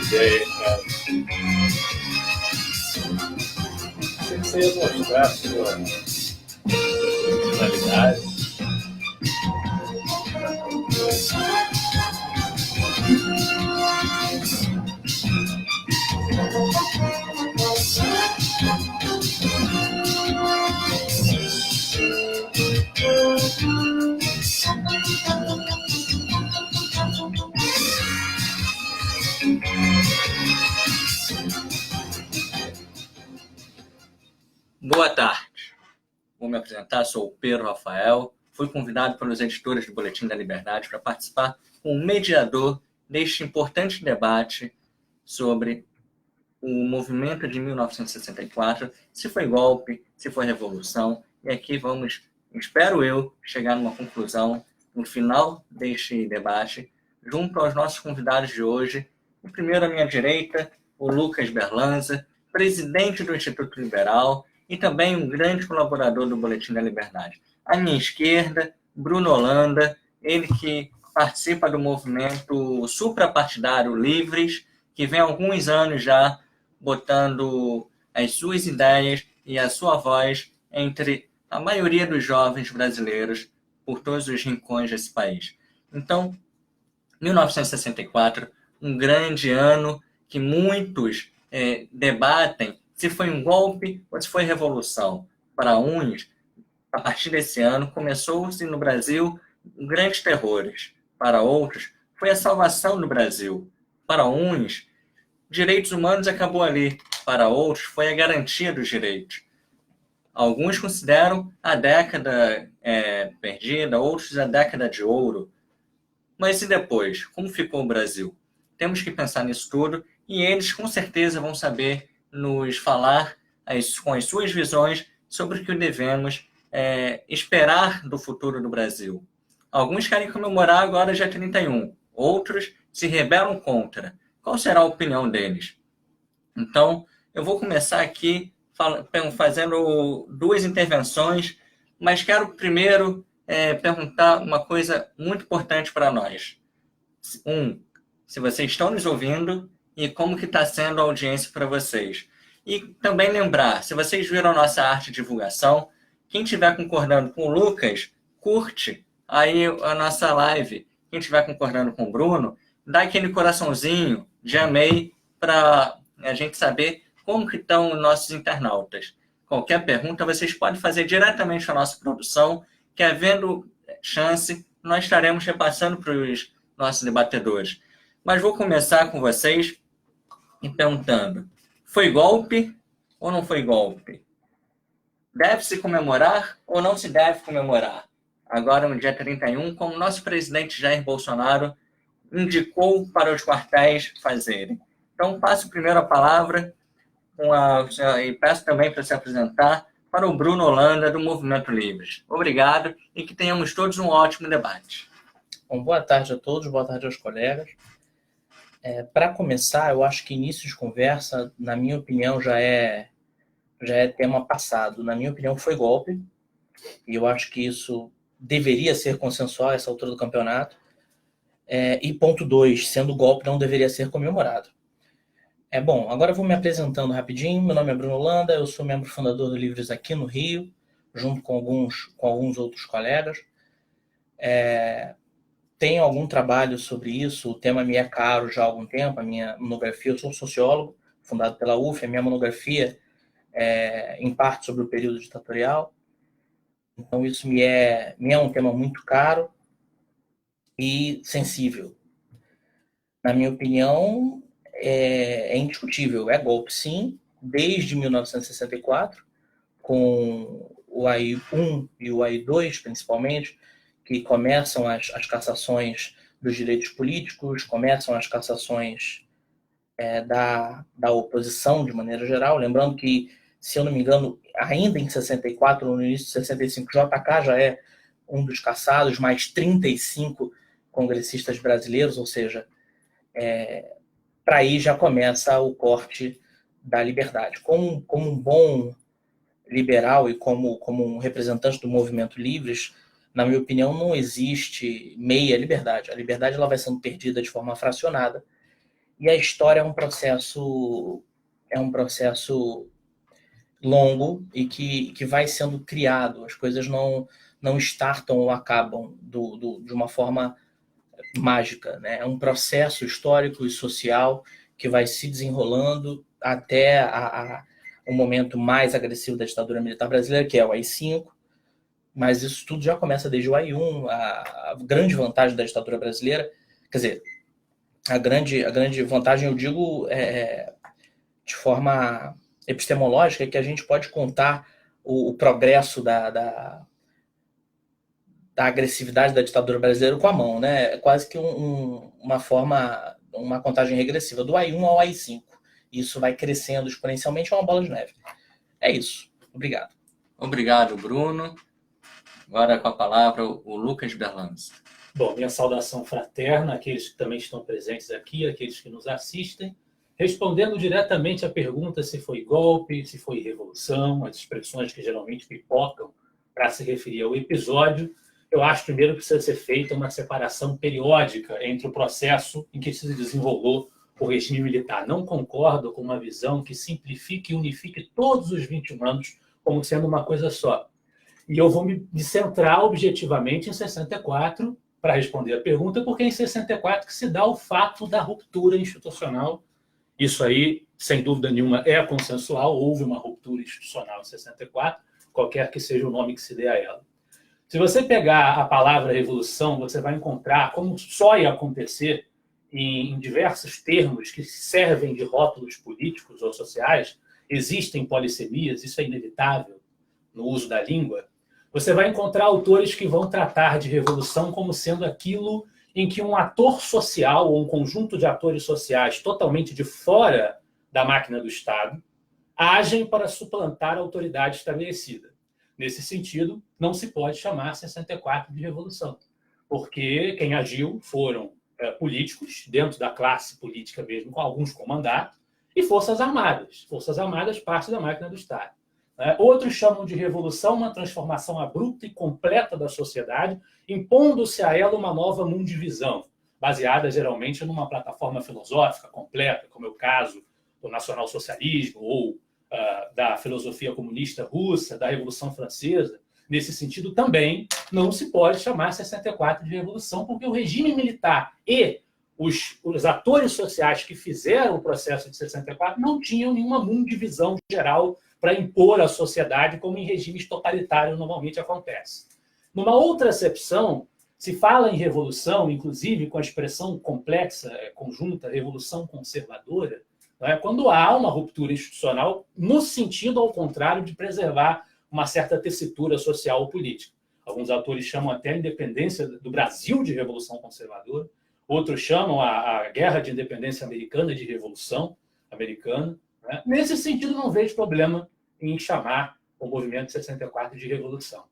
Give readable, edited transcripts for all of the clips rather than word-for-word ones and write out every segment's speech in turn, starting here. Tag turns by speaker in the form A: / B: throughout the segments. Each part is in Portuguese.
A: Ideia, cara. Achei que você ia mostrar a sua personalidade.
B: Boa tarde. Vou me apresentar, sou o Pedro Rafael. Fui convidado pelos editores do Boletim da Liberdade para participar como mediador deste importante debate sobre o movimento de 1964, se foi golpe, se foi revolução. E aqui vamos, espero eu, chegar numa conclusão no final deste debate, junto aos nossos convidados de hoje. O primeiro à minha direita, o Lucas Berlanza, presidente do Instituto Liberal e também um grande colaborador do Boletim da Liberdade. À minha esquerda, Bruno Holanda, ele que participa do movimento suprapartidário Livres, que vem há alguns anos já botando as suas ideias e a sua voz entre a maioria dos jovens brasileiros por todos os rincões desse país. Então, 1964, um grande ano que muitos debatem se foi um golpe ou se foi revolução. Para uns, a partir desse ano, começou-se no Brasil grandes terrores. Para outros, foi a salvação do Brasil. Para uns, direitos humanos acabou ali. Para outros, foi a garantia dos direitos. Alguns consideram a década perdida, outros a década de ouro. Mas e depois? Como ficou o Brasil? Temos que pensar nisso tudo e eles com certeza vão saber nos falar com as suas visões sobre o que devemos esperar do futuro do Brasil. Alguns querem comemorar agora dia 31, outros se rebelam contra. Qual será a opinião deles? Então, eu vou começar aqui fazendo duas intervenções, mas quero primeiro perguntar uma coisa muito importante para nós. Se vocês estão nos ouvindo e como que está sendo a audiência para vocês. E também lembrar, se vocês viram a nossa arte de divulgação, quem estiver concordando com o Lucas, curte aí a nossa live. Quem estiver concordando com o Bruno, dá aquele coraçãozinho de amei para a gente saber como que estão os nossos internautas. Qualquer pergunta vocês podem fazer diretamente à nossa produção, que havendo chance, nós estaremos repassando para os nossos debatedores. Mas vou começar com vocês e perguntando, foi golpe ou não foi golpe? Deve-se comemorar ou não se deve comemorar? Agora, no dia 31, como nosso presidente Jair Bolsonaro indicou para os quartéis fazerem. Então, passo primeiro a palavra e peço também para se apresentar para o Bruno Holanda, do Movimento Livres. Obrigado e que tenhamos todos um ótimo debate.
C: Bom, boa tarde a todos, boa tarde aos colegas. Para começar, eu acho que início de conversa, na minha opinião, já é tema passado. Na minha opinião, foi golpe, e eu acho que isso deveria ser consensual a essa altura do campeonato. E ponto 2, sendo golpe, não deveria ser comemorado. Bom, agora eu vou me apresentando rapidinho. Meu nome é Bruno Holanda, eu sou membro fundador do Livres aqui no Rio, junto com alguns outros colegas. Tenho algum trabalho sobre isso, o tema me é caro já há algum tempo, a minha monografia, eu sou sociólogo, fundado pela UF, a minha monografia em parte sobre o período ditatorial. Então isso me é um tema muito caro e sensível. Na minha opinião, é indiscutível, é golpe sim, desde 1964, com o AI-1 e o AI-2 principalmente, que começam as cassações dos direitos políticos, começam as cassações da oposição de maneira geral. Lembrando que, se eu não me engano, ainda em 64, no início de 65, JK já é um dos cassados, mais 35 congressistas brasileiros, ou seja, para aí já começa o corte da liberdade. Como um bom liberal e como um representante do movimento livres, na minha opinião, não existe meia liberdade. A liberdade ela vai sendo perdida de forma fracionada. E a história é um processo longo e que vai sendo criado. As coisas não startam ou acabam de uma forma mágica, né? É um processo histórico e social que vai se desenrolando até o momento mais agressivo da ditadura militar brasileira, que é o AI-5, mas isso tudo já começa desde o AI-1. A grande vantagem da ditadura brasileira, quer dizer, a grande vantagem, eu digo, de forma epistemológica, é que a gente pode contar o progresso da agressividade da ditadura brasileira com a mão, né? É quase que uma contagem regressiva, do AI-1 ao AI-5. Isso vai crescendo exponencialmente, é uma bola de neve. É isso. Obrigado.
B: Obrigado, Bruno. Agora com a palavra o Lucas Berlanz.
A: Bom, minha saudação fraterna àqueles que também estão presentes aqui, àqueles que nos assistem. Respondendo diretamente à pergunta se foi golpe, se foi revolução, as expressões que geralmente pipocam para se referir ao episódio, eu acho primeiro que precisa ser feita uma separação periódica entre o processo em que se desenrolou o regime militar. Não concordo com uma visão que simplifique e unifique todos os 21 anos como sendo uma coisa só. E eu vou me centrar objetivamente em 64 para responder a pergunta, porque é em 64 que se dá o fato da ruptura institucional. Isso aí, sem dúvida nenhuma, é consensual. Houve uma ruptura institucional em 64, qualquer que seja o nome que se dê a ela. Se você pegar a palavra revolução, você vai encontrar, como só ia acontecer em diversos termos que servem de rótulos políticos ou sociais, existem polissemias, isso é inevitável no uso da língua. Você vai encontrar autores que vão tratar de revolução como sendo aquilo em que um ator social ou um conjunto de atores sociais totalmente de fora da máquina do Estado agem para suplantar a autoridade estabelecida. Nesse sentido, não se pode chamar 64 de revolução, porque quem agiu foram políticos, dentro da classe política mesmo, com alguns com mandato, e forças armadas. Forças armadas, parte da máquina do Estado. Outros chamam de revolução uma transformação abrupta e completa da sociedade, impondo-se a ela uma nova mundivisão, baseada geralmente numa plataforma filosófica completa, como é o caso do nacionalsocialismo ou da filosofia comunista russa, da Revolução Francesa. Nesse sentido, também não se pode chamar 64 de revolução, porque o regime militar e os atores sociais que fizeram o processo de 64 não tinham nenhuma mundivisão geral para impor à sociedade, como em regimes totalitários normalmente acontece. Numa outra acepção, se fala em revolução, inclusive com a expressão complexa, conjunta, revolução conservadora, quando há uma ruptura institucional no sentido ao contrário de preservar uma certa tessitura social ou política. Alguns autores chamam até a independência do Brasil de revolução conservadora, outros chamam a guerra de independência americana de revolução americana. Nesse sentido, não vejo problema em chamar o movimento de 64 de revolução.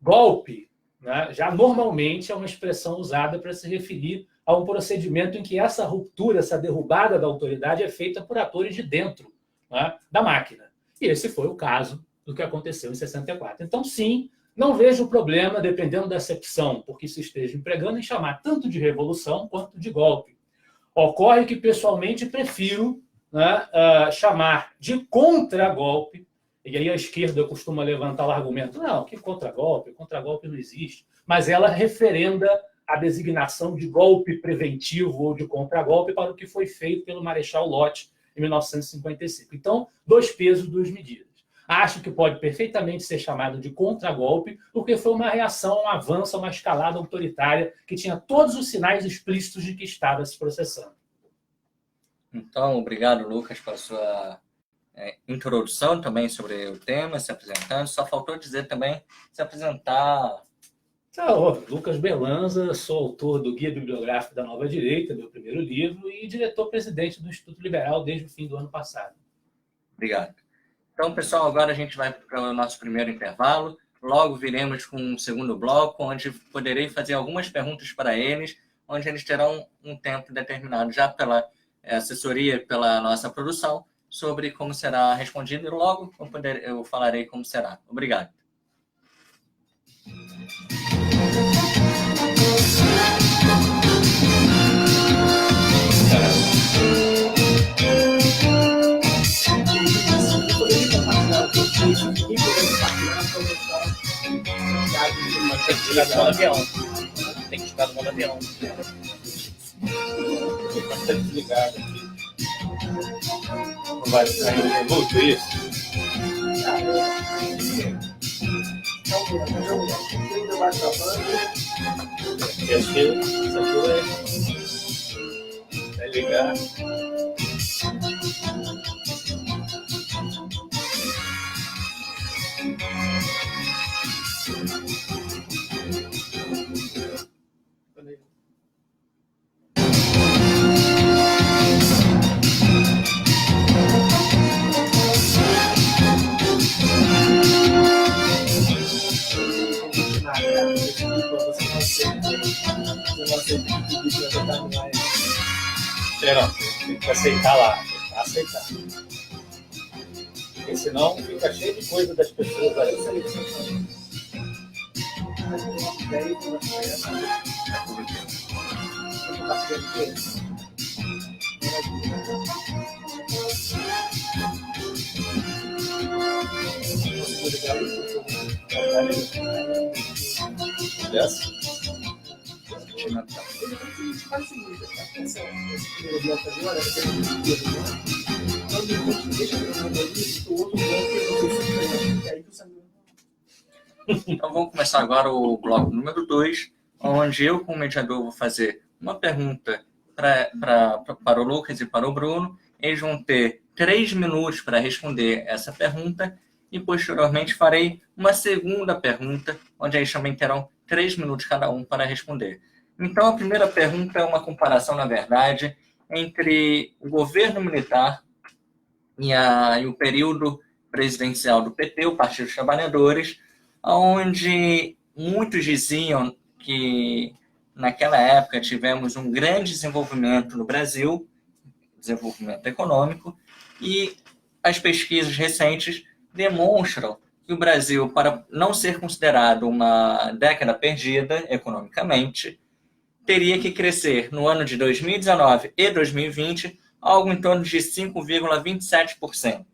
A: Golpe, já normalmente é uma expressão usada para se referir a um procedimento em que essa ruptura, essa derrubada da autoridade é feita por atores de dentro da máquina. E esse foi o caso do que aconteceu em 64. Então, sim, não vejo problema, dependendo da acepção por que se esteja empregando, em chamar tanto de revolução quanto de golpe. Ocorre que, pessoalmente, prefiro chamar de contragolpe, e aí a esquerda costuma levantar o argumento, não, que contragolpe não existe, mas ela referenda a designação de golpe preventivo ou de contragolpe para o que foi feito pelo Marechal Lott em 1955. Então, 2 pesos, 2 medidas. Acho que pode perfeitamente ser chamado de contragolpe, porque foi uma reação, um avanço, uma escalada autoritária que tinha todos os sinais explícitos de que estava se processando.
B: Então, obrigado, Lucas, pela sua introdução também sobre o tema, se apresentando. Só faltou dizer também, se apresentar.
A: Lucas Berlanza, sou autor do Guia Bibliográfico da Nova Direita, meu primeiro livro, e diretor-presidente do Instituto Liberal desde o fim do ano passado.
B: Obrigado. Então, pessoal, agora a gente vai para o nosso primeiro intervalo. Logo viremos com um segundo bloco, onde poderei fazer algumas perguntas para eles, onde eles terão um tempo determinado já pela assessoria, pela nossa produção, sobre como será respondido e logo eu falarei como será. Obrigado.
C: Tem que chegar no modo avião. Tem que chegar no modo avião.
A: Está desligado aqui. Não vai sair o remoto, isso? Isso aqui vai ligar. Não, tem que aceitar lá, aceitar. Porque senão fica cheio de coisa das pessoas aí.
B: Então vamos começar agora o bloco número 2, onde eu, como mediador, vou fazer uma pergunta para o Lucas e para o Bruno. Eles vão ter 3 minutos para responder essa pergunta e, posteriormente, farei uma segunda pergunta, onde eles também terão 3 minutos cada um para responder. Então, a primeira pergunta é uma comparação, na verdade, entre o governo militar e o período presidencial do PT, o Partido dos Trabalhadores, onde muitos diziam que, naquela época, tivemos um grande desenvolvimento no Brasil, desenvolvimento econômico, e as pesquisas recentes demonstram que o Brasil, para não ser considerado uma década perdida economicamente, teria que crescer no ano de 2019 e 2020 algo em torno de 5,27%.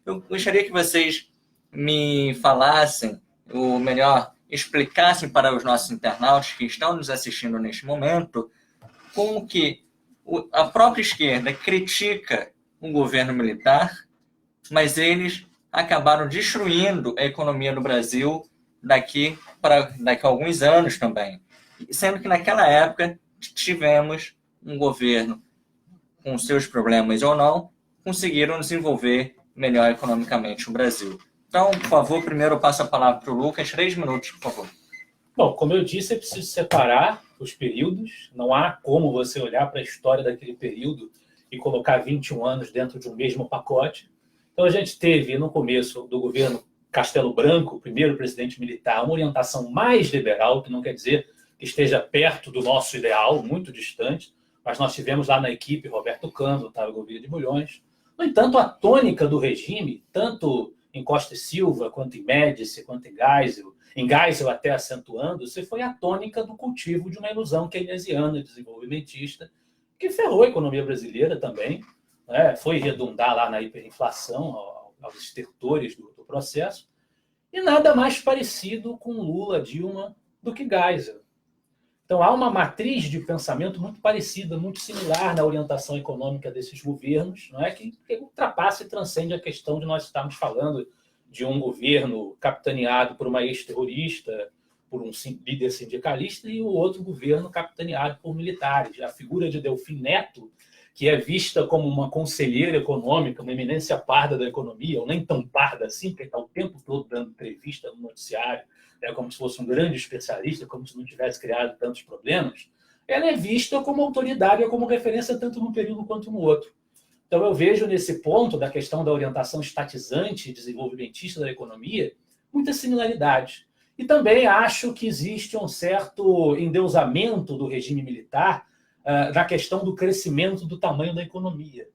B: Eu gostaria que vocês me falassem, ou melhor, explicassem para os nossos internautas que estão nos assistindo neste momento, como que a própria esquerda critica o governo militar, mas eles acabaram destruindo a economia do Brasil daqui a alguns anos também. Sendo que naquela época tivemos um governo, com seus problemas ou não, conseguiram desenvolver melhor economicamente o Brasil. Então, por favor, primeiro eu passo a palavra para o Lucas. 3 minutos, por favor.
A: Bom, como eu disse, é preciso separar os períodos. Não há como você olhar para a história daquele período e colocar 21 anos dentro de um mesmo pacote. Então, a gente teve, no começo do governo Castelo Branco, o primeiro presidente militar, uma orientação mais liberal, que não quer dizer que esteja perto do nosso ideal, muito distante, mas nós tivemos lá na equipe Roberto Cândido, Otávio Gouveia de Bulhões. No entanto, a tônica do regime, tanto em Costa e Silva, quanto em Médici, quanto em Geisel até acentuando-se, foi a tônica do cultivo de uma ilusão keynesiana, desenvolvimentista, que ferrou a economia brasileira também, né? Foi redundar lá na hiperinflação, aos estertores do processo, e nada mais parecido com Lula, Dilma, do que Geisel. Então, há uma matriz de pensamento muito parecida, muito similar na orientação econômica desses governos, não é? que ultrapassa e transcende a questão de nós estarmos falando de um governo capitaneado por uma ex-terrorista, por um líder sindicalista, e o outro governo capitaneado por militares. A figura de Delfim Neto, que é vista como uma conselheira econômica, uma eminência parda da economia, ou nem tão parda assim, porque está o tempo todo dando entrevista no noticiário, como se fosse um grande especialista, como se não tivesse criado tantos problemas, ela é vista como autoridade ou como referência tanto num período quanto no outro. Então, eu vejo nesse ponto da questão da orientação estatizante e desenvolvimentista da economia muitas similaridades. E também acho que existe um certo endeusamento do regime militar na questão do crescimento do tamanho da economia,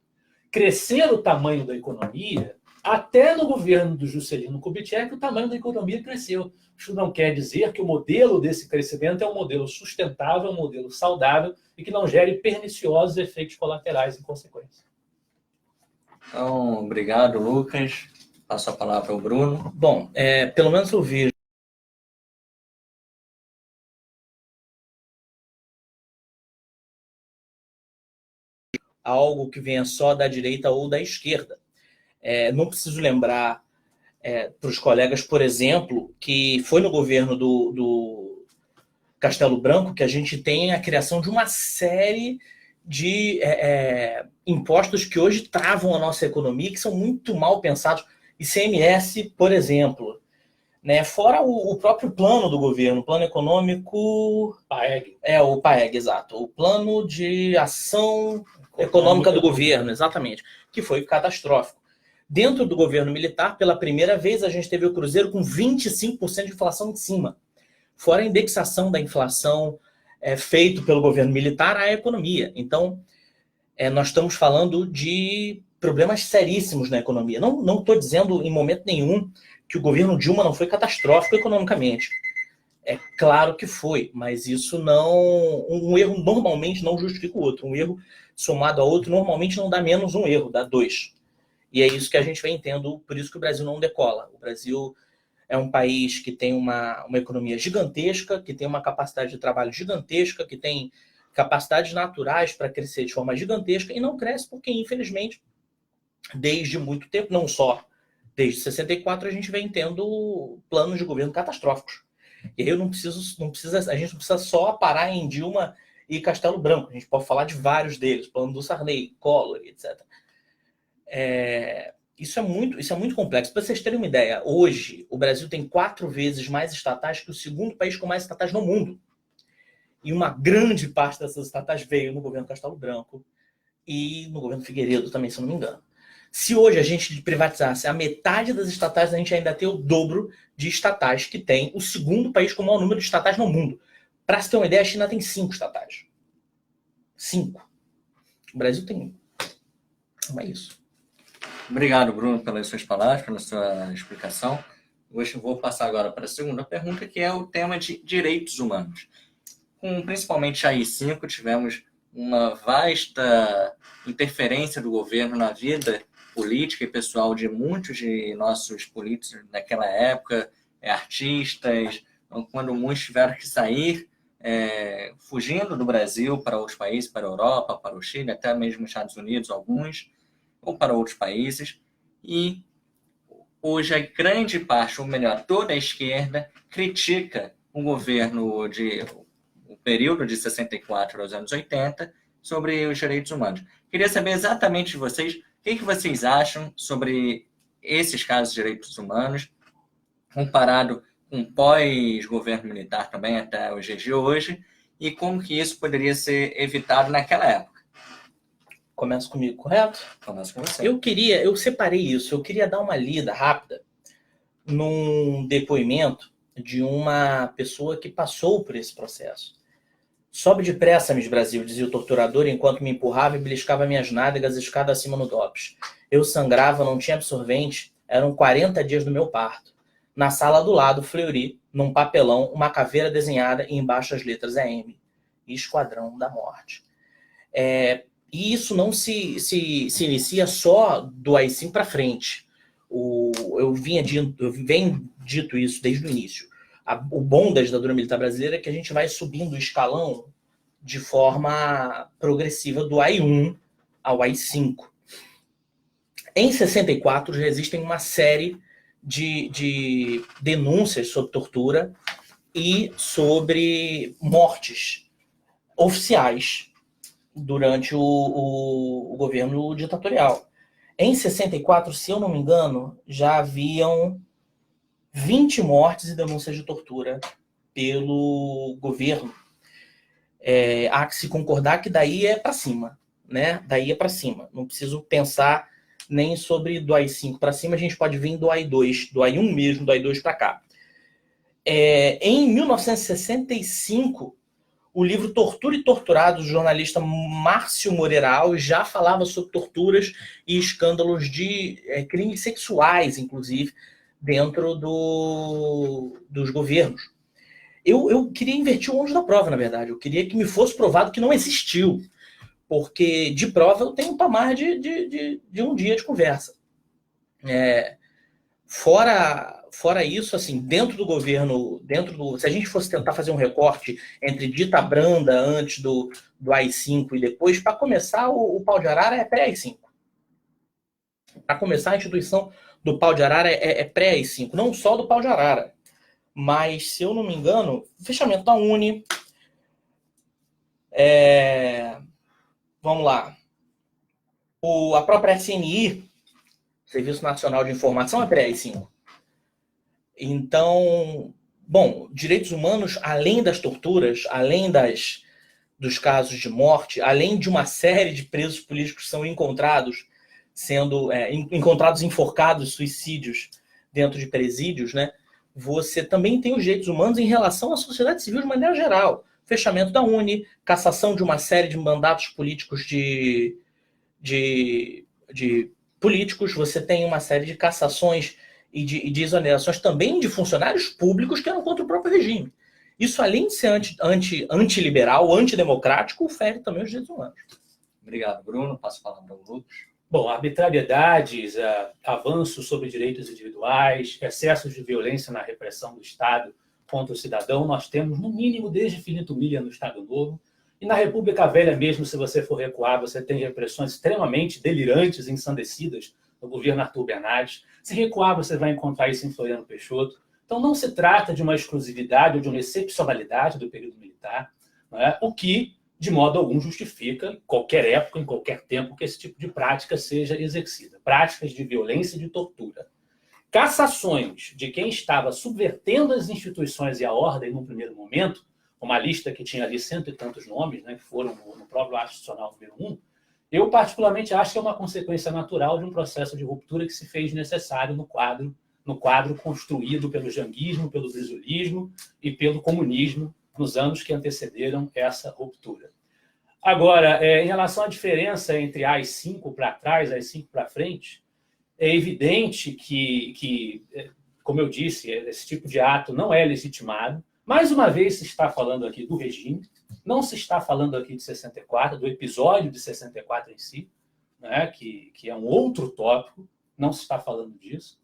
A: crescer o tamanho da economia, até no governo do Juscelino Kubitschek, o tamanho da economia cresceu. Isso não quer dizer que o modelo desse crescimento é um modelo sustentável, um modelo saudável e que não gere perniciosos efeitos colaterais em consequência.
B: Então, obrigado, Lucas. Passo a palavra ao Bruno.
C: Bom, pelo menos eu vejo algo que venha só da direita ou da esquerda. Não preciso lembrar para os colegas, por exemplo, que foi no governo do Castelo Branco que a gente tem a criação de uma série de impostos que hoje travam a nossa economia, que são muito mal pensados. ICMS, por exemplo, né? Fora o próprio plano do governo, o plano econômico...
A: PAEG.
C: O PAEG, exato. O plano de ação econômica do governo, exatamente, que foi catastrófico. Dentro do governo militar, pela primeira vez, a gente teve o Cruzeiro com 25% de inflação em cima. Fora a indexação da inflação feito pelo governo militar à economia. Então, nós estamos falando de problemas seríssimos na economia. Não estou dizendo em momento nenhum que o governo Dilma não foi catastrófico economicamente. É claro que foi, mas isso não... Um erro normalmente não justifica o outro. Um erro somado a outro normalmente não dá menos um erro, dá 2. E é isso que a gente vem tendo, por isso que o Brasil não decola. O Brasil é um país que tem uma economia gigantesca, que tem uma capacidade de trabalho gigantesca, que tem capacidades naturais para crescer de forma gigantesca e não cresce porque, infelizmente, desde muito tempo, não só desde 64, a gente vem tendo planos de governo catastróficos. E aí a gente não precisa só parar em Dilma e Castelo Branco. A gente pode falar de vários deles, plano do Sarney, Collor, etc. Isso é muito complexo. Para vocês terem uma ideia, hoje o Brasil tem 4 vezes mais estatais que o segundo país com mais estatais no mundo. E uma grande parte dessas estatais veio no governo Castelo Branco e no governo Figueiredo também, se eu não me engano. Se hoje a gente privatizasse a metade das estatais, a gente ainda tem o dobro de estatais que tem o segundo país com o maior número de estatais no mundo. Para se ter uma ideia, a China tem 5 estatais. 5. O Brasil tem 1. Então é isso.
B: Obrigado, Bruno, pelas suas palavras, pela sua explicação. Hoje eu vou passar agora para a segunda pergunta, que é o tema de direitos humanos. Com principalmente a AI-5, tivemos uma vasta interferência do governo na vida política e pessoal de muitos de nossos políticos naquela época, artistas, quando muitos tiveram que sair fugindo do Brasil para outros países, para a Europa, para o Chile, até mesmo os Estados Unidos, alguns, ou para outros países. E hoje a grande parte, ou melhor, toda a esquerda critica o governo o período de 64 aos anos 80 sobre os direitos humanos. Queria saber exatamente de vocês o que vocês acham sobre esses casos de direitos humanos, comparado com pós-governo militar também até os dias de hoje, e como que isso poderia ser evitado naquela época.
C: Começa comigo, correto?
B: Começa com você.
C: Eu separei isso, eu queria dar uma lida rápida num depoimento de uma pessoa que passou por esse processo. Sobe depressa, Miss Brasil, dizia o torturador, enquanto me empurrava e beliscava minhas nádegas escada acima no DOPS. Eu sangrava, não tinha absorvente, eram 40 dias do meu parto. Na sala do lado, Fleury, num papelão, uma caveira desenhada e embaixo as letras EM. Esquadrão da Morte. E isso não se inicia só do AI-5 para frente. Eu venho dito isso desde o início. O bom da ditadura militar brasileira é que a gente vai subindo o escalão de forma progressiva do AI-1 ao AI-5. Em 64 já existem uma série de denúncias sobre tortura e sobre mortes oficiais durante o governo ditatorial. Em 64, se eu não me engano, já haviam 20 mortes e denúncias de tortura pelo governo. Há que se concordar que daí é para cima, né? Daí é para cima. Não preciso pensar nem sobre do AI-5 para cima, a gente pode vir do AI-2, do AI-1 mesmo, do AI-2 para cá. Em 1965, O livro Tortura e Torturados, do jornalista Márcio Moreira Alves, já falava sobre torturas e escândalos de crimes sexuais, inclusive, dentro dos governos. Eu queria invertir o ônus da prova, na verdade. Eu queria que me fosse provado que não existiu. Porque de prova eu tenho para mais de um dia de conversa. Fora isso, assim, dentro do governo, se a gente fosse tentar fazer um recorte entre dita branda antes do AI-5 e depois, para começar, o pau de arara é pré-AI-5. Para começar, a instituição do pau de arara é pré-AI-5, não só do pau de arara. Mas, se eu não me engano, fechamento da Uni. Vamos lá. A própria SNI, Serviço Nacional de Informação, é pré-AI-5. Então, bom, direitos humanos, além das torturas, além dos casos de morte, além de uma série de presos políticos que são encontrados enforcados, suicídios dentro de presídios, né? Você também tem os direitos humanos em relação à sociedade civil de maneira geral. Fechamento da Uni, cassação de uma série de mandatos políticos de políticos, você tem uma série de cassações e de exonerações também de funcionários públicos que eram contra o próprio regime. Isso, além de ser antiliberal, antidemocrático, fere também os direitos humanos.
B: Obrigado, Bruno. Passo a palavra ao Lucas.
A: Bom, arbitrariedades, avanços sobre direitos individuais, excessos de violência na repressão do Estado contra o cidadão, nós temos, no mínimo, desde Finito Miller no Estado Novo. E na República Velha mesmo, se você for recuar, você tem repressões extremamente delirantes e ensandecidas no governo Arthur Bernardes. Se recuar, você vai encontrar isso em Floriano Peixoto. Então, não se trata de uma exclusividade ou de uma excepcionalidade do período militar, não é? O que, de modo algum, justifica, em qualquer época, em qualquer tempo, que esse tipo de prática seja exercida. Práticas de violência e de tortura. Cassações de quem estava subvertendo as instituições e a ordem no primeiro momento, uma lista que tinha ali 100 e tantos nomes, né, que foram no próprio ato institucional número 1, eu particularmente acho que é uma consequência natural de um processo de ruptura que se fez necessário no quadro construído pelo janguismo, pelo brizolismo e pelo comunismo nos anos que antecederam essa ruptura. Agora, em relação à diferença entre AI-5 para trás, AI-5 para frente, é evidente que, como eu disse, esse tipo de ato não é legitimado. Mais uma vez se está falando aqui do regime, não se está falando aqui de 64, do episódio de 64 em si, né, que é um outro tópico, não se está falando disso.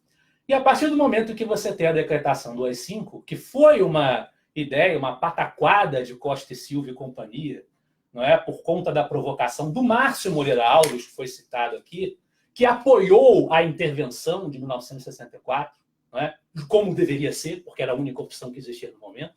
A: E a partir do momento que você tem a decretação do AI-5, que foi uma ideia, uma pataquada de Costa e Silva e companhia, não é, por conta da provocação do Márcio Moreira Alves, que foi citado aqui, que apoiou a intervenção de 1964, não é, como deveria ser, porque era a única opção que existia no momento.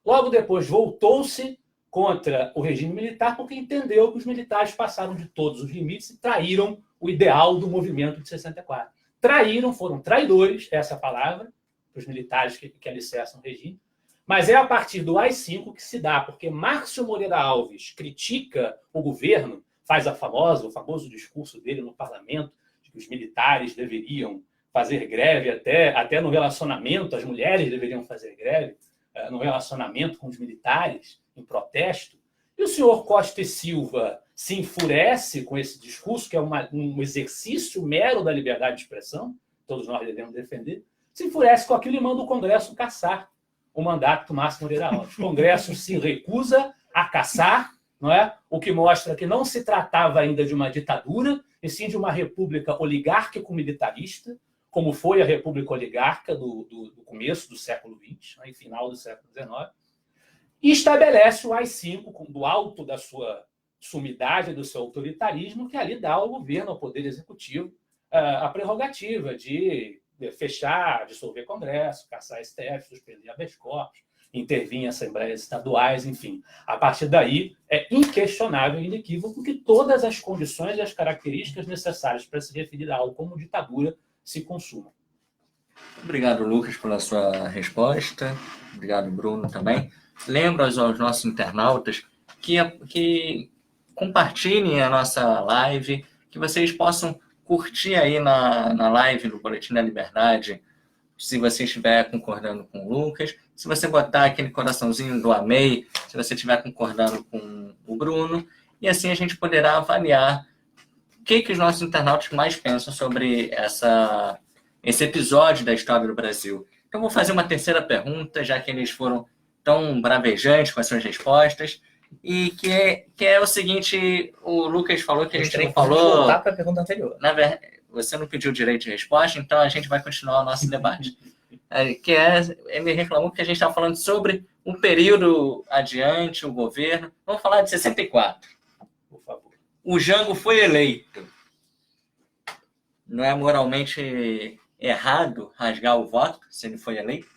A: Logo depois voltou-se contra o regime militar porque entendeu que os militares passaram de todos os limites e traíram o ideal do movimento de 64. Traíram, foram traidores, essa é a palavra, para os militares que alicerçam o regime. Mas é a partir do AI-5 que se dá, porque Márcio Moreira Alves critica o governo, faz o famoso discurso dele no parlamento, de que os militares deveriam fazer greve até no relacionamento, as mulheres deveriam fazer greve no relacionamento com os militares, em protesto. E o senhor Costa e Silva se enfurece com esse discurso, que é um exercício mero da liberdade de expressão, todos nós devemos defender, se enfurece com aquilo e manda o Congresso cassar o mandato do Márcio Moreira Alves. O Congresso se recusa a cassar, não é? O que mostra que não se tratava ainda de uma ditadura, e sim de uma república oligárquico-militarista, como foi a República Oligarca do começo do século XX, né, e final do século XIX, e estabelece o AI-5, do alto da sua sumidade, do seu autoritarismo, que ali dá ao governo, ao Poder Executivo, a prerrogativa de fechar, dissolver Congresso, caçar STF, suspender habeas corpus, intervir em assembleias estaduais, enfim. A partir daí, é inquestionável e inequívoco que todas as condições e as características necessárias para se referir a algo como ditadura se consumam.
B: Obrigado, Lucas, pela sua resposta. Obrigado, Bruno, também. Lembro aos nossos internautas que compartilhem a nossa live, que vocês possam curtir aí na live do Boletim da Liberdade se você estiver concordando com o Lucas, se você botar aquele coraçãozinho do amei, se você estiver concordando com o Bruno, e assim a gente poderá avaliar o que os nossos internautas mais pensam sobre esse episódio da história do Brasil. Então, vou fazer uma terceira pergunta, já que eles foram tão bravejantes com as suas respostas, e que é o seguinte: o Lucas falou que a gente não falou...
C: voltar para a pergunta anterior.
B: Na verdade, você não pediu direito de resposta, então a gente vai continuar o nosso debate. Ele reclamou que a gente estava falando sobre um período adiante, o governo. Vamos falar de 64.
A: Por favor.
B: O Jango foi eleito. Não é moralmente errado rasgar o voto se ele foi eleito?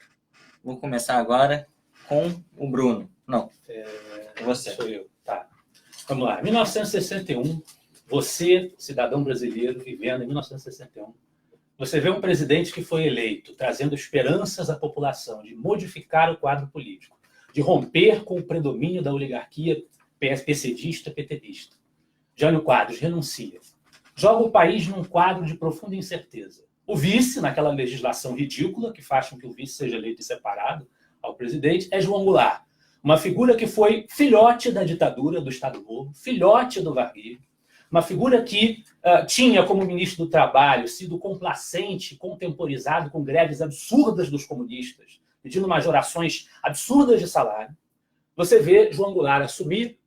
B: Vou começar agora com o Bruno. Não, você.
A: Sou eu. Tá. Vamos lá. 1961, você, cidadão brasileiro, vivendo em 1961, você vê um presidente que foi eleito, trazendo esperanças à população de modificar o quadro político, de romper com o predomínio da oligarquia PCdista, PTBista. Jânio Quadros renuncia. Joga o país num quadro de profunda incerteza. O vice, naquela legislação ridícula, que faz com que o vice seja eleito separado ao presidente, é João Goulart. Uma figura que foi filhote da ditadura do Estado Novo, filhote do Vargueiro, uma figura que tinha, como ministro do Trabalho, sido complacente, contemporizado com greves absurdas dos comunistas, pedindo majorações absurdas de salário. Você vê João Goulart assumir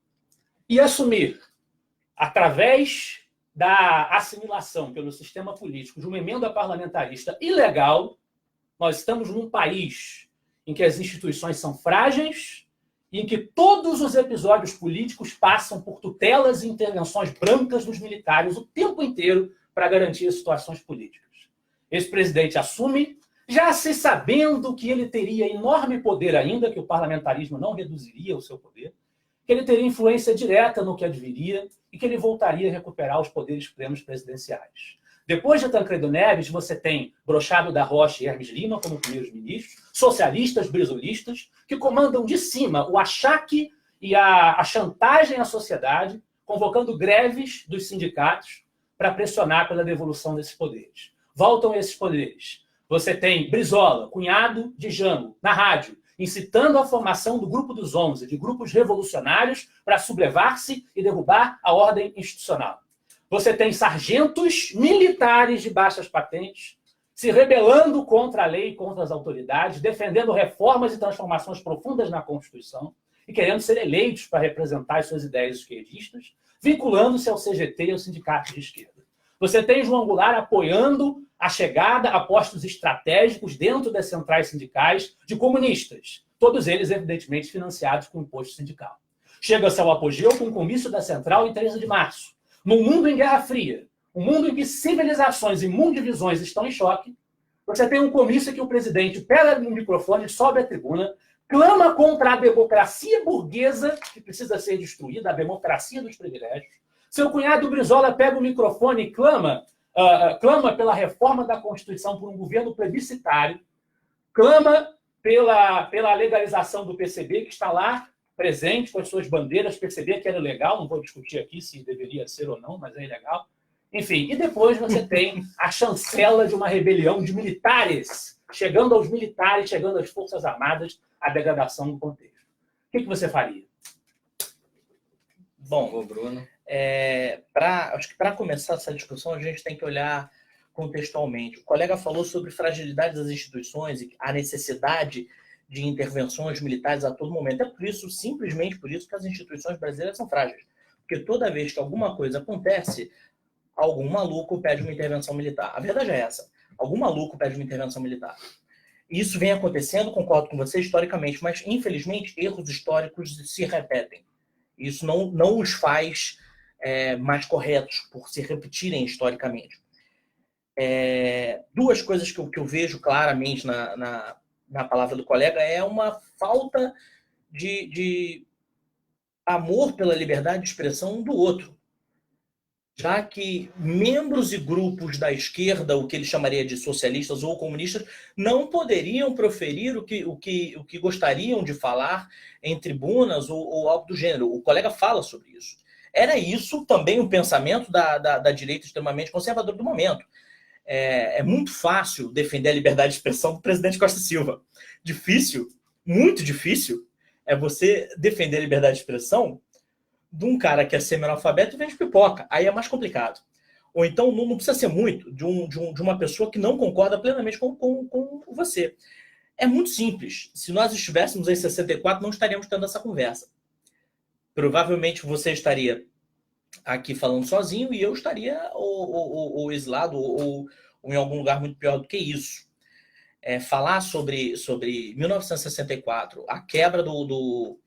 A: através da assimilação pelo sistema político de uma emenda parlamentarista ilegal. Nós estamos num país em que as instituições são frágeis e em que todos os episódios políticos passam por tutelas e intervenções brancas dos militares o tempo inteiro para garantir as situações políticas. Esse presidente assume, já se sabendo que ele teria enorme poder ainda, que o parlamentarismo não reduziria o seu poder, que ele teria influência direta no que adviria e que ele voltaria a recuperar os poderes plenos presidenciais. Depois de Tancredo Neves, você tem Brochado da Rocha e Hermes Lima como primeiros ministros, socialistas, brizolistas, que comandam de cima o achaque e a chantagem à sociedade, convocando greves dos sindicatos para pressionar pela devolução desses poderes. Voltam esses poderes. Você tem Brizola, cunhado de Jango, na rádio, incitando a formação do Grupo dos 11, de grupos revolucionários, para sublevar-se e derrubar a ordem institucional. Você tem sargentos militares de baixas patentes se rebelando contra a lei e contra as autoridades, defendendo reformas e transformações profundas na Constituição e querendo ser eleitos para representar as suas ideias esquerdistas, vinculando-se ao CGT e ao sindicato de esquerda. Você tem João Goulart apoiando a chegada a postos estratégicos dentro das centrais sindicais de comunistas, todos eles, evidentemente, financiados com imposto sindical. Chega-se ao apogeu com o comício da Central em 13 de março. Num mundo em Guerra Fria, um mundo em que civilizações e mundivisões estão em choque, você tem um comício que o presidente pega no microfone, sobe à tribuna, clama contra a democracia burguesa, que precisa ser destruída, a democracia dos privilégios. Seu cunhado Brizola pega o microfone e clama pela reforma da Constituição por um governo plebiscitário, clama pela legalização do PCB, que está lá presente com as suas bandeiras, PCB que era ilegal, não vou discutir aqui se deveria ser ou não, mas é ilegal. Enfim, e depois você tem a chancela de uma rebelião de militares, chegando aos militares, chegando às Forças Armadas, a degradação do contexto. O que você faria?
C: Bom, Bruno, acho que para começar essa discussão a gente tem que olhar contextualmente. O colega falou sobre fragilidade das instituições e a necessidade de intervenções militares a todo momento. É por isso, simplesmente por isso, que as instituições brasileiras são frágeis. Porque toda vez que alguma coisa acontece, algum maluco pede uma intervenção militar. A verdade é essa. Algum maluco pede uma intervenção militar. E isso vem acontecendo, concordo com você, historicamente, mas, infelizmente, erros históricos se repetem. Isso não os faz mais corretos por se repetirem historicamente. Duas coisas que eu vejo claramente na palavra do colega é uma falta de amor pela liberdade de expressão um do outro. Já que membros e grupos da esquerda, o que ele chamaria de socialistas ou comunistas, não poderiam proferir o que gostariam de falar em tribunas ou algo do gênero. O colega fala sobre isso. Era isso também um pensamento da direita extremamente conservadora do momento. é muito fácil defender a liberdade de expressão do presidente Costa Silva. Difícil, muito difícil, é você defender a liberdade de expressão de um cara que é semi-analfabeto e vende pipoca. Aí é mais complicado. Ou então não precisa ser muito de uma pessoa que não concorda plenamente com você. É muito simples. Se nós estivéssemos em 64, não estaríamos tendo essa conversa. Provavelmente você estaria aqui falando sozinho e eu estaria ou exilado ou em algum lugar muito pior do que isso. Falar sobre 1964, a quebra do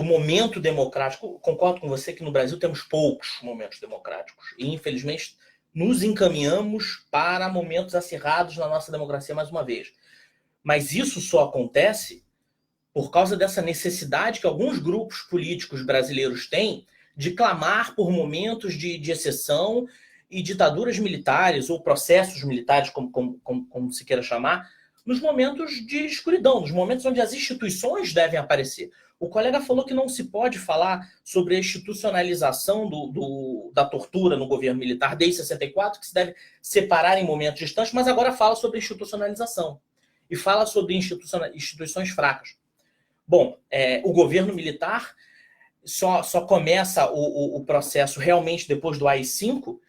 C: momento democrático. Concordo com você que no Brasil temos poucos momentos democráticos e, infelizmente, nos encaminhamos para momentos acirrados na nossa democracia mais uma vez. Mas isso só acontece por causa dessa necessidade que alguns grupos políticos brasileiros têm de clamar por momentos de exceção e ditaduras militares ou processos militares, como se queira chamar, nos momentos de escuridão, nos momentos onde as instituições devem aparecer. O colega falou que não se pode falar sobre a institucionalização da tortura no governo militar desde 64, que se deve separar em momentos distantes, mas agora fala sobre institucionalização e fala sobre instituições fracas. Bom, o governo militar só começa o processo realmente depois do AI-5,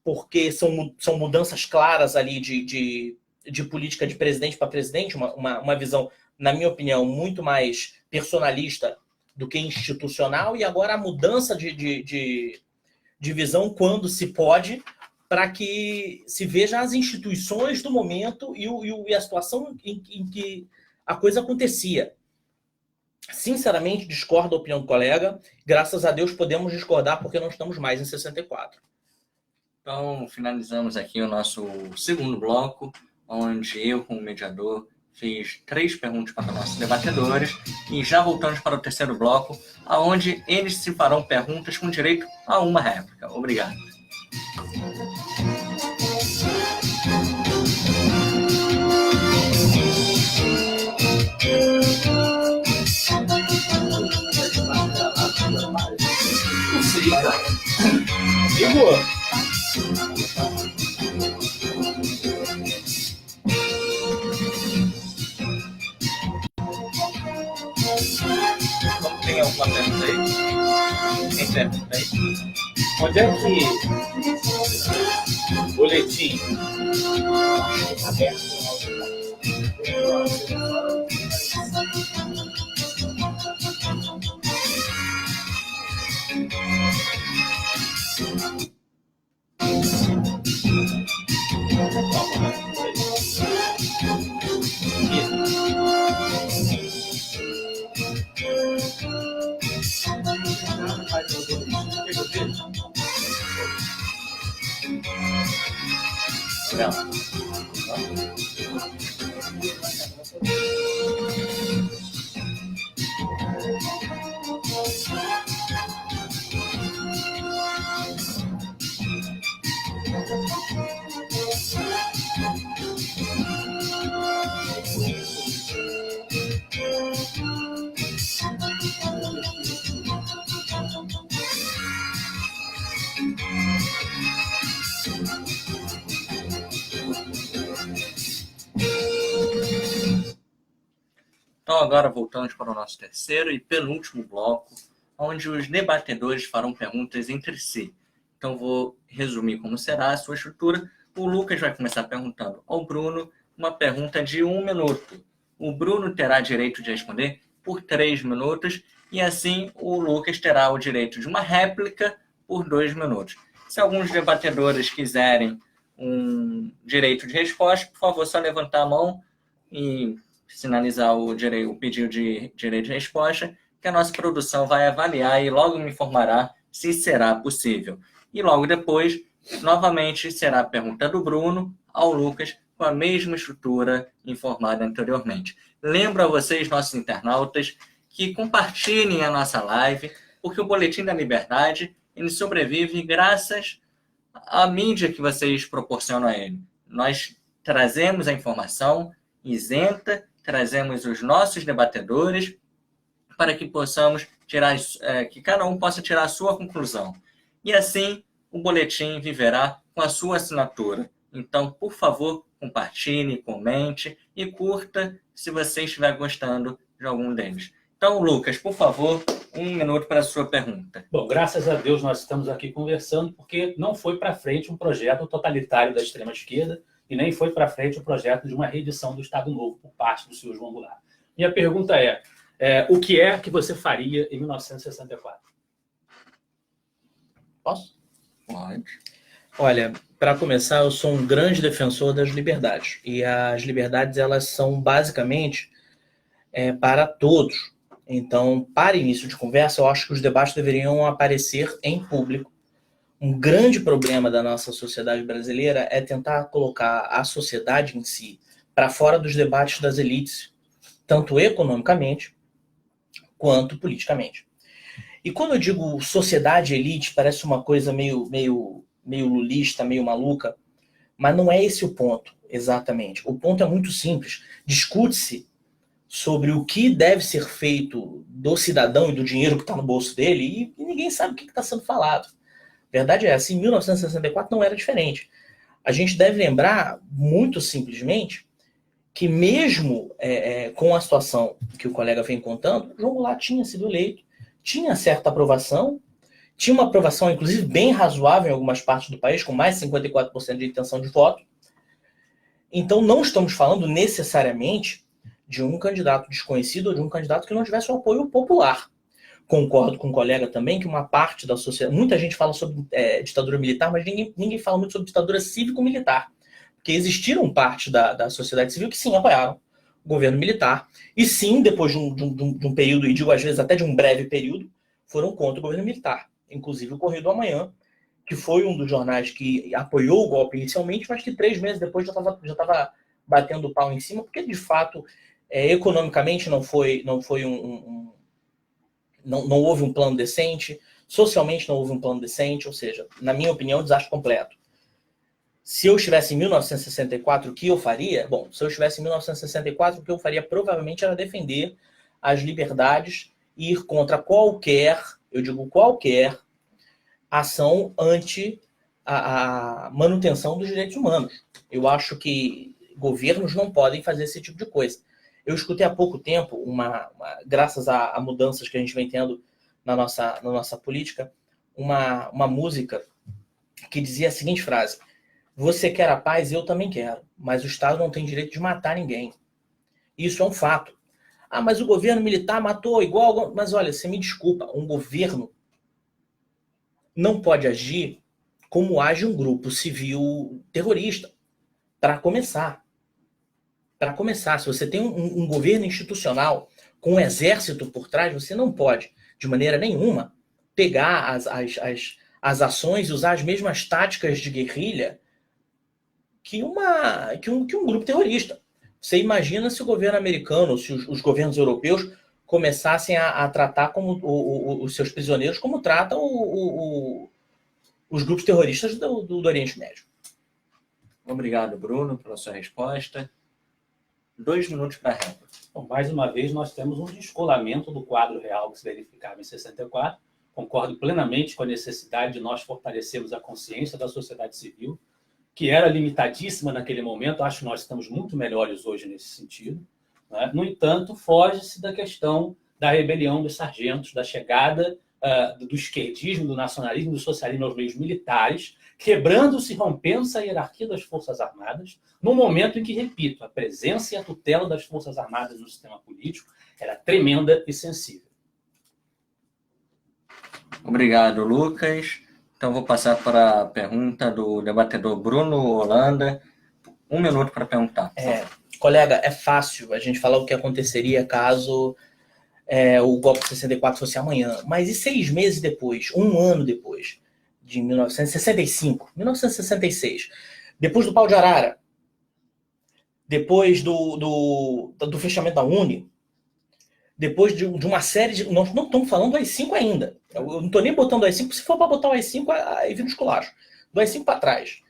C: porque são mudanças claras ali de política de presidente para presidente, uma visão, na minha opinião, muito mais personalista do que institucional, e agora a mudança de visão quando se pode, para que se veja as instituições do momento e a situação em que a coisa acontecia. Sinceramente, discordo da opinião do colega. Graças a Deus podemos discordar porque não estamos mais em 64.
B: Então, finalizamos aqui o nosso segundo bloco, onde eu, como mediador, fiz 3 perguntas para nossos debatedores e já voltamos para o terceiro bloco, onde eles se farão perguntas com direito a uma réplica. Obrigado.
C: Igor!
B: Tem alguma pergunta aí? Tem pergunta aí?
A: Onde é que boletim aberto?
B: Então, agora voltamos para o nosso terceiro e penúltimo bloco, onde os debatedores farão perguntas entre si. Então, vou resumir como será a sua estrutura. O Lucas vai começar perguntando ao Bruno uma pergunta de 1 minuto. O Bruno terá direito de responder por 3 minutos e, assim, o Lucas terá o direito de uma réplica por 2 minutos. Se alguns debatedores quiserem um direito de resposta, por favor, só levantar a mão e sinalizar o pedido de direito de resposta, que a nossa produção vai avaliar e logo me informará se será possível. E logo depois, novamente, será a pergunta do Bruno ao Lucas, com a mesma estrutura informada anteriormente. Lembro a vocês, nossos internautas, que compartilhem a nossa live, porque o Boletim da Liberdade ele sobrevive graças à mídia que vocês proporcionam a ele. Nós trazemos a informação isenta, trazemos os nossos debatedores para que possamos tirar, que cada um possa tirar a sua conclusão. E assim, o boletim viverá com a sua assinatura. Então, por favor, compartilhe, comente e curta se você estiver gostando de algum deles. Então, Lucas, por favor, 1 minuto para a sua pergunta.
A: Bom, graças a Deus nós estamos aqui conversando, porque não foi para frente um projeto totalitário da extrema-esquerda e nem foi para frente o projeto de uma reedição do Estado Novo por parte do senhor João Goulart. Minha pergunta é o que é que você faria em 1964?
C: Posso?
B: Pode.
C: Olha, para começar, eu sou um grande defensor das liberdades. E as liberdades, elas são basicamente para todos. Então, para início de conversa, eu acho que os debates deveriam aparecer em público. Um grande problema da nossa sociedade brasileira é tentar colocar a sociedade em si para fora dos debates das elites, tanto economicamente quanto politicamente. E quando eu digo sociedade elite, parece uma coisa meio lulista, meio maluca, mas não é esse o ponto, exatamente. O ponto é muito simples. Discute-se sobre o que deve ser feito do cidadão e do dinheiro que está no bolso dele e ninguém sabe o que está sendo falado. A verdade é essa, em 1964 não era diferente. A gente deve lembrar, muito simplesmente, que mesmo com a situação que o colega vem contando, João Goulart tinha sido eleito, tinha certa aprovação, tinha uma aprovação, inclusive, bem razoável em algumas partes do país, com mais de 54% de intenção de voto. Então, não estamos falando necessariamente de um candidato desconhecido ou de um candidato que não tivesse o apoio popular. Concordo com o colega também que uma parte da sociedade... Muita gente fala sobre ditadura militar, mas ninguém fala muito sobre ditadura cívico-militar. Porque existiram parte da sociedade civil que sim, apoiaram o governo militar. E sim, depois de um período, e digo às vezes até de um breve período, foram contra o governo militar. Inclusive o Correio do Amanhã, que foi um dos jornais que apoiou o golpe inicialmente, mas que 3 meses depois já estava batendo o pau em cima, porque de fato, economicamente não houve um plano decente, socialmente não houve um plano decente, ou seja, na minha opinião, desastre completo. Se eu estivesse em 1964, o que eu faria? Bom, se eu estivesse em 1964, o que eu faria provavelmente era defender as liberdades e ir contra qualquer, eu digo qualquer, ação anti a manutenção dos direitos humanos. Eu acho que governos não podem fazer esse tipo de coisa. Eu escutei há pouco tempo, graças a mudanças que a gente vem tendo na nossa política, uma música que dizia a seguinte frase: você quer a paz, eu também quero, mas o Estado não tem direito de matar ninguém. Isso é um fato. Ah, mas o governo militar matou igual... Mas olha, você me desculpa, um governo não pode agir como age um grupo civil terrorista. Para começar, se você tem um governo institucional com um exército por trás, você não pode, de maneira nenhuma, pegar as ações e usar as mesmas táticas de guerrilha que um grupo terrorista. Você imagina se o governo americano, se os governos europeus começassem a tratar como os seus prisioneiros como tratam os grupos terroristas do Oriente Médio.
B: Obrigado, Bruno, pela sua resposta. 2 minutos para a réplica.
A: Bom, mais uma vez, nós temos um descolamento do quadro real que se verificava em 64. Concordo plenamente com a necessidade de nós fortalecermos a consciência da sociedade civil, que era limitadíssima naquele momento. Acho que nós estamos muito melhores hoje nesse sentido, né? No entanto, foge-se da questão da rebelião dos sargentos, da chegada do esquerdismo, do nacionalismo, do socialismo aos meios militares, quebrando-se, rompendo-se a hierarquia das Forças Armadas, no momento em que, repito, a presença e a tutela das Forças Armadas no sistema político era tremenda e sensível.
B: Obrigado, Lucas. Então, vou passar para a pergunta do debatedor Bruno Holanda. 1 minuto para perguntar.
C: Colega, é fácil a gente falar o que aconteceria caso o golpe de 64 fosse amanhã. Mas e 6 meses depois, 1 ano depois, de 1965, 1966, depois do pau de arara, depois do fechamento da Uni, depois de uma série de... Nós não estamos falando do AI-5 ainda. Eu não estou nem botando o AI-5, se for para botar o AI-5, aí vira um esculacho. Do AI-5 para trás.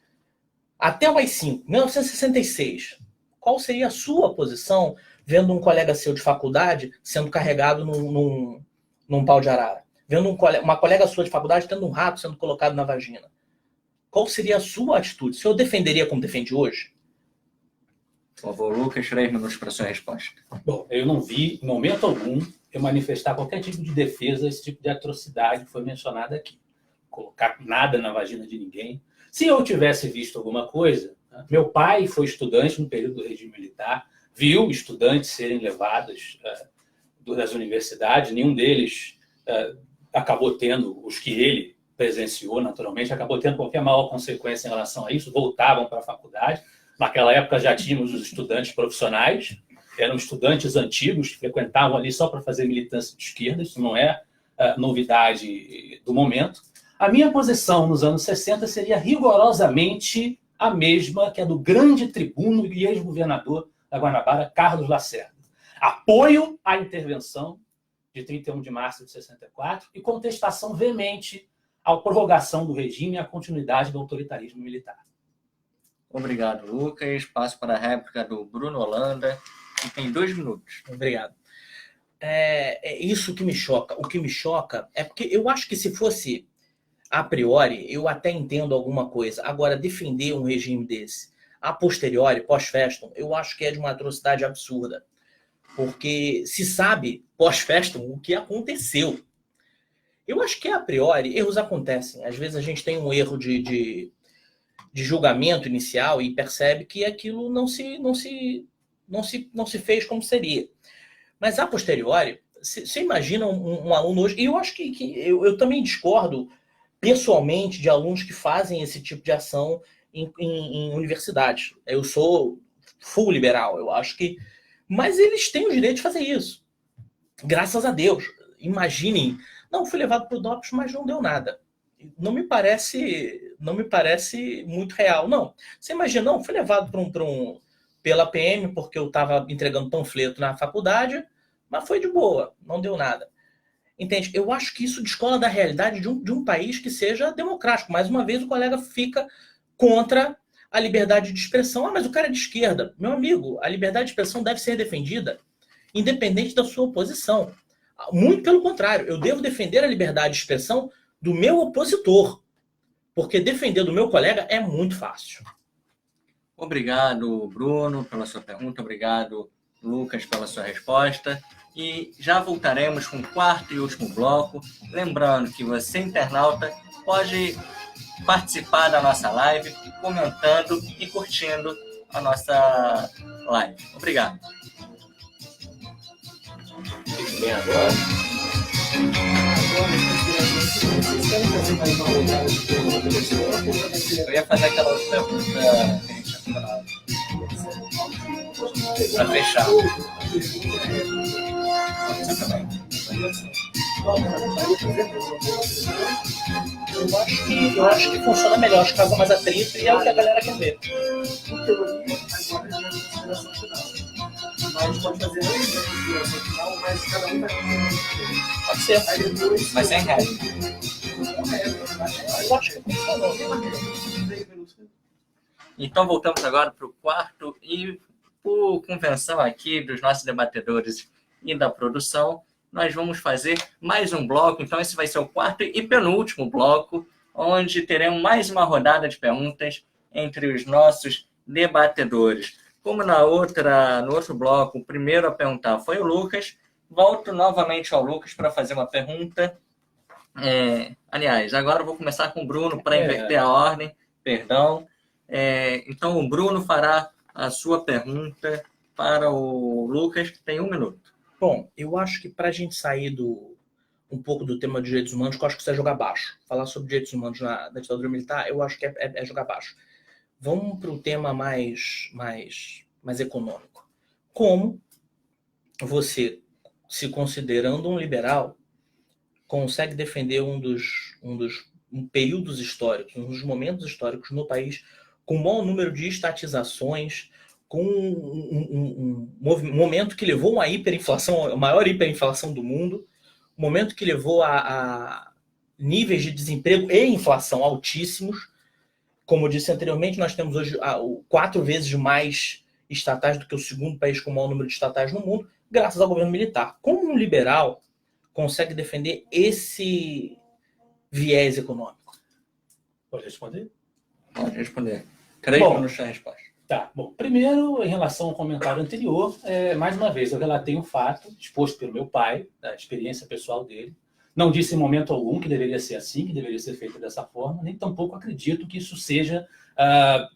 C: Até o AI-5, 1966, qual seria a sua posição vendo um colega seu de faculdade sendo carregado num pau de arara? Vendo uma colega sua de faculdade tendo um rato sendo colocado na vagina? qual seria a sua atitude? O senhor defenderia como defende hoje?
B: Por favor, Lucas, 3 minutos para a sua resposta.
A: Bom, eu não vi, em momento algum, eu manifestar qualquer tipo de defesa, esse tipo de atrocidade que foi mencionada aqui. Colocar nada na vagina de ninguém. Se eu tivesse visto alguma coisa, meu pai foi estudante no período do regime militar, viu estudantes serem levados das universidades, nenhum deles acabou tendo, os que ele presenciou naturalmente, acabou tendo qualquer maior consequência em relação a isso, voltavam para a faculdade. Naquela época já tínhamos os estudantes profissionais, eram estudantes antigos que frequentavam ali só para fazer militância de esquerda, isso não é novidade do momento. A minha posição nos anos 60 seria rigorosamente a mesma que a do grande tribuno e ex-governador da Guanabara, Carlos Lacerda. Apoio à intervenção de 31 de março de 64 e contestação veemente à prorrogação do regime e à continuidade do autoritarismo militar.
B: Obrigado, Lucas. Passo para a réplica do Bruno Holanda, que tem 2 minutos.
C: Obrigado. É isso que me choca. O que me choca é porque eu acho que se fosse a priori, eu até entendo alguma coisa. Agora, defender um regime desse, a posteriori, pós-festum, eu acho que é de uma atrocidade absurda. Porque se sabe, pós-festum, o que aconteceu. Eu acho que, a priori, erros acontecem. Às vezes a gente tem um erro de julgamento inicial e percebe que aquilo não se fez como seria. Mas, a posteriori, você imagina um aluno hoje... E eu acho que eu também discordo pessoalmente de alunos que fazem esse tipo de ação em universidades. Eu sou full liberal, eu acho que... Mas eles têm o direito de fazer isso. Graças a Deus. Imaginem, não, fui levado para o DOPS, mas não deu nada. Não me parece muito real, não. Você imagina, não, fui levado pela PM porque eu estava entregando panfleto na faculdade, mas foi de boa, não deu nada. Entende? Eu acho que isso descola da realidade de um país que seja democrático. Mais uma vez, o colega fica contra a liberdade de expressão. Ah, mas o cara é de esquerda. Meu amigo, a liberdade de expressão deve ser defendida independente da sua oposição. Muito pelo contrário, eu devo defender a liberdade de expressão do meu opositor, porque defender do meu colega é muito fácil.
B: Obrigado, Bruno, pela sua pergunta. Obrigado, Lucas, pela sua resposta. E já voltaremos com o 4º e último bloco. Lembrando que você, internauta, pode participar da nossa live, comentando e curtindo a nossa live. Obrigado.
A: Fique bem agora.
B: Eu ia fazer aquela outra pergunta que a gente tinha falado. Para fechar.
C: Eu acho que funciona melhor, acho que causa mais atrito e é o que a galera quer ver.
D: Mas pode fazer antes da consideração final, mas cada um vai fazer.
C: Pode ser.
D: Aí depois.
B: Mas sem regra.
C: Eu acho que funcionou.
B: Então voltamos agora para o 4º e, por convenção aqui dos nossos debatedores e da produção, nós vamos fazer mais um bloco. Então esse vai ser o 4º e penúltimo bloco, onde teremos mais uma rodada de perguntas entre os nossos debatedores. Como no outro bloco, o primeiro a perguntar foi o Lucas, volto novamente ao Lucas para fazer uma pergunta. Aliás, agora eu vou começar com o Bruno para inverter a ordem, perdão. Então o Bruno fará a sua pergunta para o Lucas, que tem 1 minuto.
C: Bom, eu acho que para a gente sair um pouco do tema de direitos humanos, eu acho que isso é jogar baixo. Falar sobre direitos humanos na ditadura militar, eu acho que é jogar baixo. Vamos para o tema mais econômico. Como você, se considerando um liberal, consegue defender um dos períodos históricos, um dos momentos históricos no país, com um bom número de estatizações, com um momento que levou a hiperinflação, a maior hiperinflação do mundo, um momento que levou a níveis de desemprego e inflação altíssimos. Como eu disse anteriormente, nós temos hoje 4 vezes mais estatais do que o segundo país com o maior número de estatais no mundo, graças ao governo militar. Como um liberal consegue defender esse viés econômico?
A: Pode responder?
B: Pode responder. 3
A: Bom,
B: minutos da resposta.
A: Tá, bom, primeiro, em relação ao comentário anterior, mais uma vez, eu relatei um fato exposto pelo meu pai, da experiência pessoal dele. Não disse em momento algum que deveria ser assim, que deveria ser feito dessa forma, nem tampouco acredito que isso seja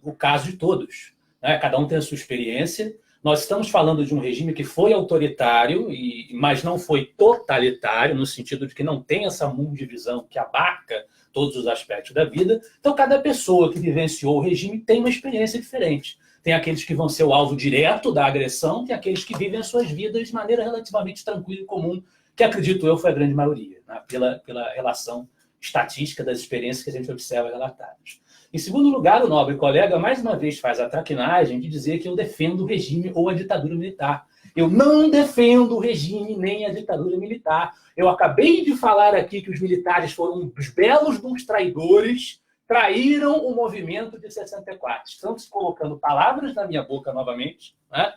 A: o caso de todos, né? Cada um tem a sua experiência. Nós estamos falando de um regime que foi autoritário, mas não foi totalitário, no sentido de que não tem essa mundivisão que abarca todos os aspectos da vida. Então, cada pessoa que vivenciou o regime tem uma experiência diferente. Tem aqueles que vão ser o alvo direto da agressão, tem aqueles que vivem as suas vidas de maneira relativamente tranquila e comum, que acredito eu foi a grande maioria, né? Pela relação estatística das experiências que a gente observa relatadas. Em segundo lugar, o nobre colega mais uma vez faz a traquinagem de dizer que eu defendo o regime ou a ditadura militar. Eu não defendo o regime nem a ditadura militar. Eu acabei de falar aqui que os militares foram os belos dos traidores, traíram o movimento de 64. Estão se colocando palavras na minha boca novamente, né?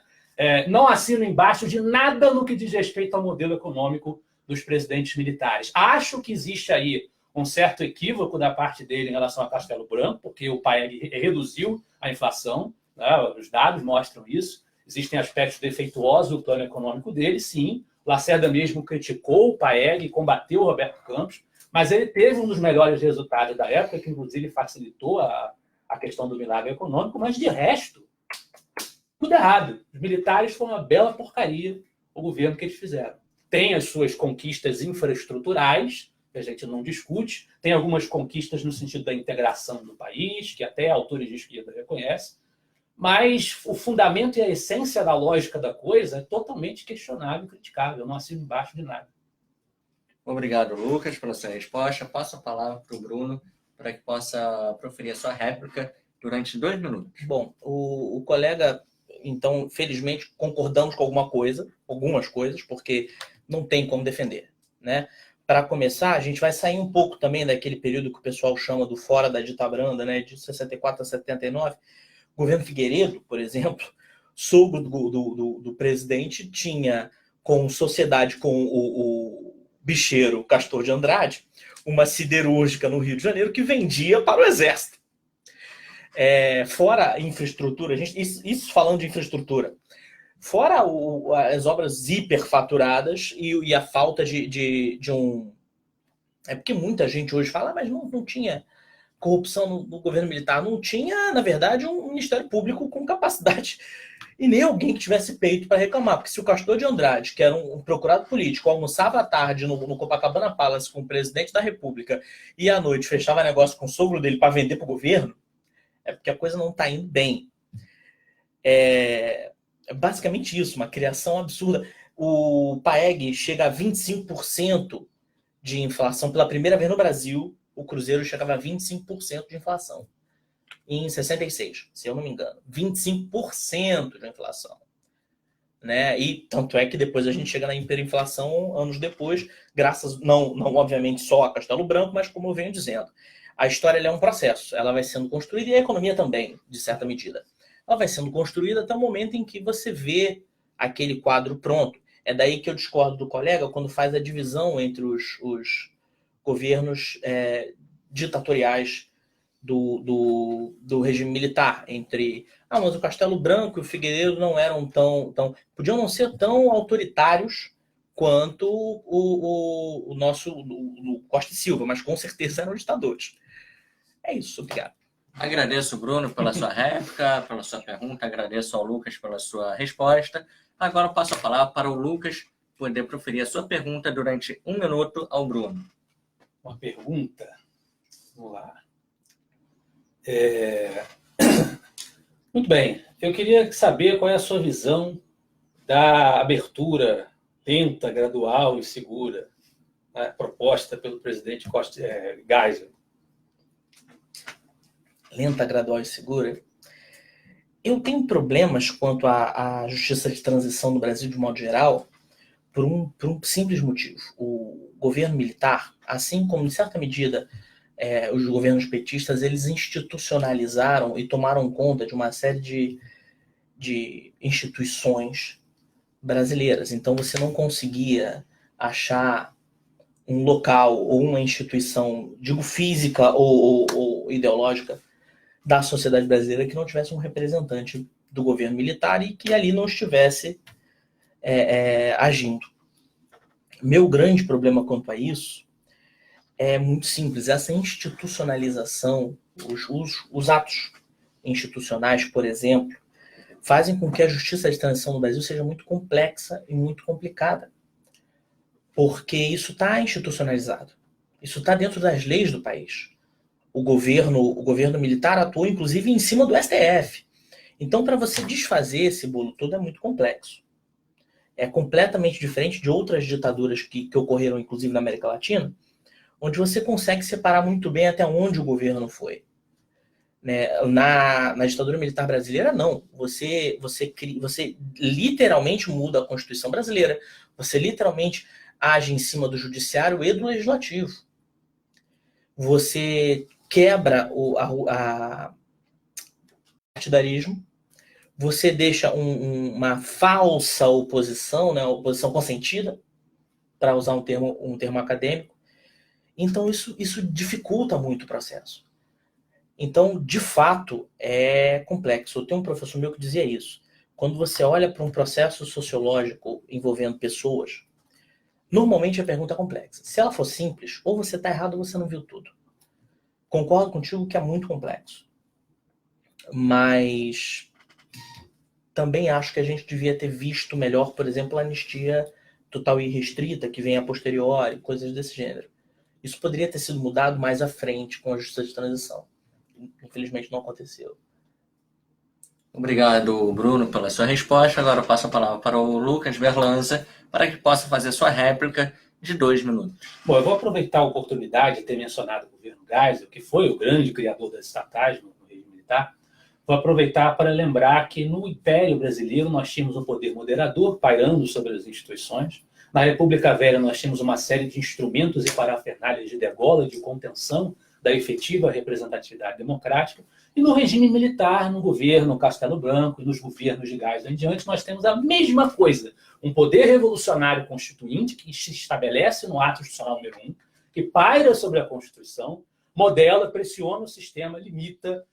A: Não assino embaixo de nada no que diz respeito ao modelo econômico dos presidentes militares. Acho que existe aí um certo equívoco da parte dele em relação a Castelo Branco, porque o Paeg reduziu a inflação, né? Os dados mostram isso. Existem aspectos defeituosos do plano econômico dele, sim. Lacerda mesmo criticou o Paeg, combateu o Roberto Campos, mas ele teve um dos melhores resultados da época, que inclusive facilitou a questão do milagre econômico, mas de resto, tudo errado. Os militares foram uma bela porcaria, o governo que eles fizeram. Tem as suas conquistas infraestruturais, que a gente não discute, tem algumas conquistas no sentido da integração do país, que até autores de esquerda reconhecem, mas o fundamento e a essência da lógica da coisa é totalmente questionável e criticável. Eu não assino embaixo de nada.
B: Obrigado, Lucas, pela sua resposta. Passo a palavra para o Bruno para que possa proferir a sua réplica durante 2 minutos.
C: Bom, o colega, então, felizmente, concordamos com algumas coisas, porque não tem como defender, né? Para começar, a gente vai sair um pouco também daquele período que o pessoal chama do fora da ditabranda, né? De 64 a 79. O governo Figueiredo, por exemplo, sogro do presidente, tinha com sociedade com o bicheiro Castor de Andrade, uma siderúrgica no Rio de Janeiro que vendia para o Exército. Fora a infraestrutura, isso falando de infraestrutura, fora as obras hiperfaturadas e a falta de um... É porque muita gente hoje fala, mas não tinha corrupção no governo militar. Não tinha, na verdade, um Ministério Público com capacidade e nem alguém que tivesse peito para reclamar. Porque se o Castor de Andrade, que era um procurado político, almoçava à tarde no Copacabana Palace com o presidente da República e à noite fechava negócio com o sogro dele para vender para o governo, é porque a coisa não está indo bem. É basicamente isso, uma criação absurda. O Paeg chega a 25% de inflação pela primeira vez no Brasil. O Cruzeiro chegava a 25% de inflação. Em 66, se eu não me engano. 25% de inflação. Né? E tanto é que depois a gente chega na hiperinflação anos depois, graças, não obviamente só a Castelo Branco, mas como eu venho dizendo. A história é um processo, ela vai sendo construída e a economia também, de certa medida. Ela vai sendo construída até o momento em que você vê aquele quadro pronto. É daí que eu discordo do colega quando faz a divisão entre os governos ditatoriais do regime militar, entre mas o Castelo Branco e o Figueiredo não eram podiam não ser tão autoritários quanto o nosso Costa e Silva, mas com certeza eram ditadores. É isso, obrigado.
B: Agradeço, Bruno, pela sua réplica, pela sua pergunta, agradeço ao Lucas pela sua resposta. Agora eu passo a palavra para o Lucas poder proferir a sua pergunta durante 1 minuto ao Bruno.
A: Uma pergunta? Vamos lá. Muito bem. Eu queria saber qual é a sua visão da abertura lenta, gradual e segura, né, proposta pelo presidente Geisel.
C: Lenta, gradual e segura? Eu tenho problemas quanto à justiça de transição no Brasil, de modo geral, por um simples motivo. O governo militar, assim como, em certa medida, os governos petistas, eles institucionalizaram e tomaram conta de uma série de instituições brasileiras. Então, você não conseguia achar um local ou uma instituição, digo física ou ideológica, da sociedade brasileira que não tivesse um representante do governo militar e que ali não estivesse agindo. Meu grande problema quanto a isso é muito simples. Essa institucionalização, os atos institucionais, por exemplo, fazem com que a justiça de transição no Brasil seja muito complexa e muito complicada. Porque isso está institucionalizado. Isso está dentro das leis do país. O governo militar atuou, inclusive, em cima do STF. Então, para você desfazer esse bolo todo, é muito complexo. É completamente diferente de outras ditaduras que ocorreram, inclusive, na América Latina, onde você consegue separar muito bem até onde o governo foi. Né? Na ditadura militar brasileira, não. Você literalmente muda a Constituição brasileira. Você literalmente age em cima do judiciário e do legislativo. Você quebra o partidarismo, você deixa uma falsa oposição, né, oposição consentida, para usar um termo acadêmico. Então, isso dificulta muito o processo. Então, de fato, é complexo. Eu tenho um professor meu que dizia isso. Quando você olha para um processo sociológico envolvendo pessoas, normalmente a pergunta é complexa. Se ela for simples, ou você está errado ou você não viu tudo. Concordo contigo que é muito complexo. Mas também acho que a gente devia ter visto melhor, por exemplo, a anistia total e irrestrita, que vem a posteriori, coisas desse gênero. Isso poderia ter sido mudado mais à frente com a justiça de transição. Infelizmente não aconteceu.
B: Obrigado, Bruno, pela sua resposta. Agora eu passo a palavra para o Lucas Berlanza, para que possa fazer sua réplica de 2 minutos.
A: Bom, eu vou aproveitar a oportunidade de ter mencionado o governo Geisel, que foi o grande criador das estatais no regime militar. Vou aproveitar para lembrar que no Império Brasileiro nós tínhamos um poder moderador pairando sobre as instituições. Na República Velha nós tínhamos uma série de instrumentos e parafernálias de degola, de contenção da efetiva representatividade democrática. E no regime militar, no governo Castelo Branco e nos governos de Geisel em diante, nós temos a mesma coisa. Um poder revolucionário constituinte que se estabelece no ato institucional número 1, que paira sobre a Constituição, modela, pressiona o sistema, limita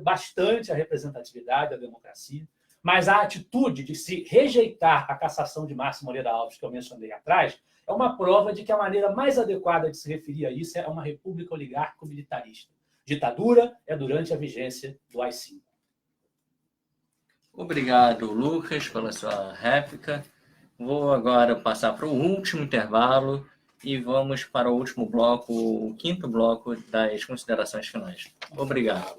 A: bastante a representatividade da democracia. Mas a atitude de se rejeitar a cassação de Márcio Moreira Alves, que eu mencionei atrás, é uma prova de que a maneira mais adequada de se referir a isso é uma república oligárquico-militarista. Ditadura é durante a vigência do AI-5.
B: Obrigado, Lucas, pela sua réplica. Vou agora passar para o último intervalo e vamos para o último bloco, o 5º bloco das considerações finais. Obrigado.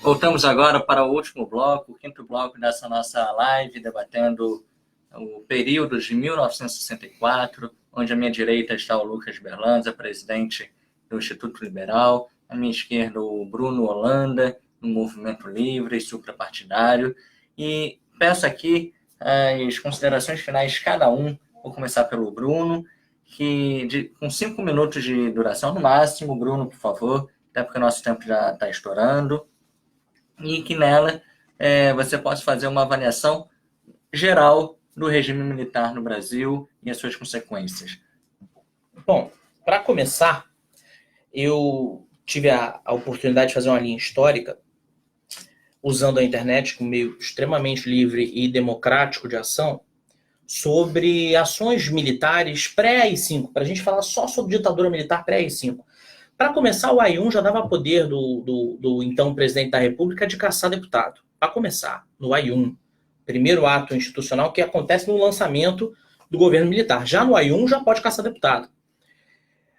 B: Voltamos agora para o último bloco, o 5º bloco dessa nossa live, debatendo o período de 1964, onde à minha direita está o Lucas Berlanza, presidente do Instituto Liberal, à minha esquerda o Bruno Holanda, do Movimento Livre e suprapartidário. E peço aqui as considerações finais de cada um. Vou começar pelo Bruno, que com 5 minutos de duração no máximo. Bruno, por favor, até porque o nosso tempo já está estourando. E que nela você possa fazer uma avaliação geral do regime militar no Brasil e as suas consequências.
C: Bom, para começar, eu tive a oportunidade de fazer uma linha histórica usando a internet como meio extremamente livre e democrático de ação sobre ações militares pré-AI-5, para a gente falar só sobre ditadura militar pré-AI-5. Para começar, o AI-1 já dava poder do então presidente da República de caçar deputado. Para começar, no AI-1, primeiro ato institucional que acontece no lançamento do governo militar. Já no AI-1 já pode caçar deputado.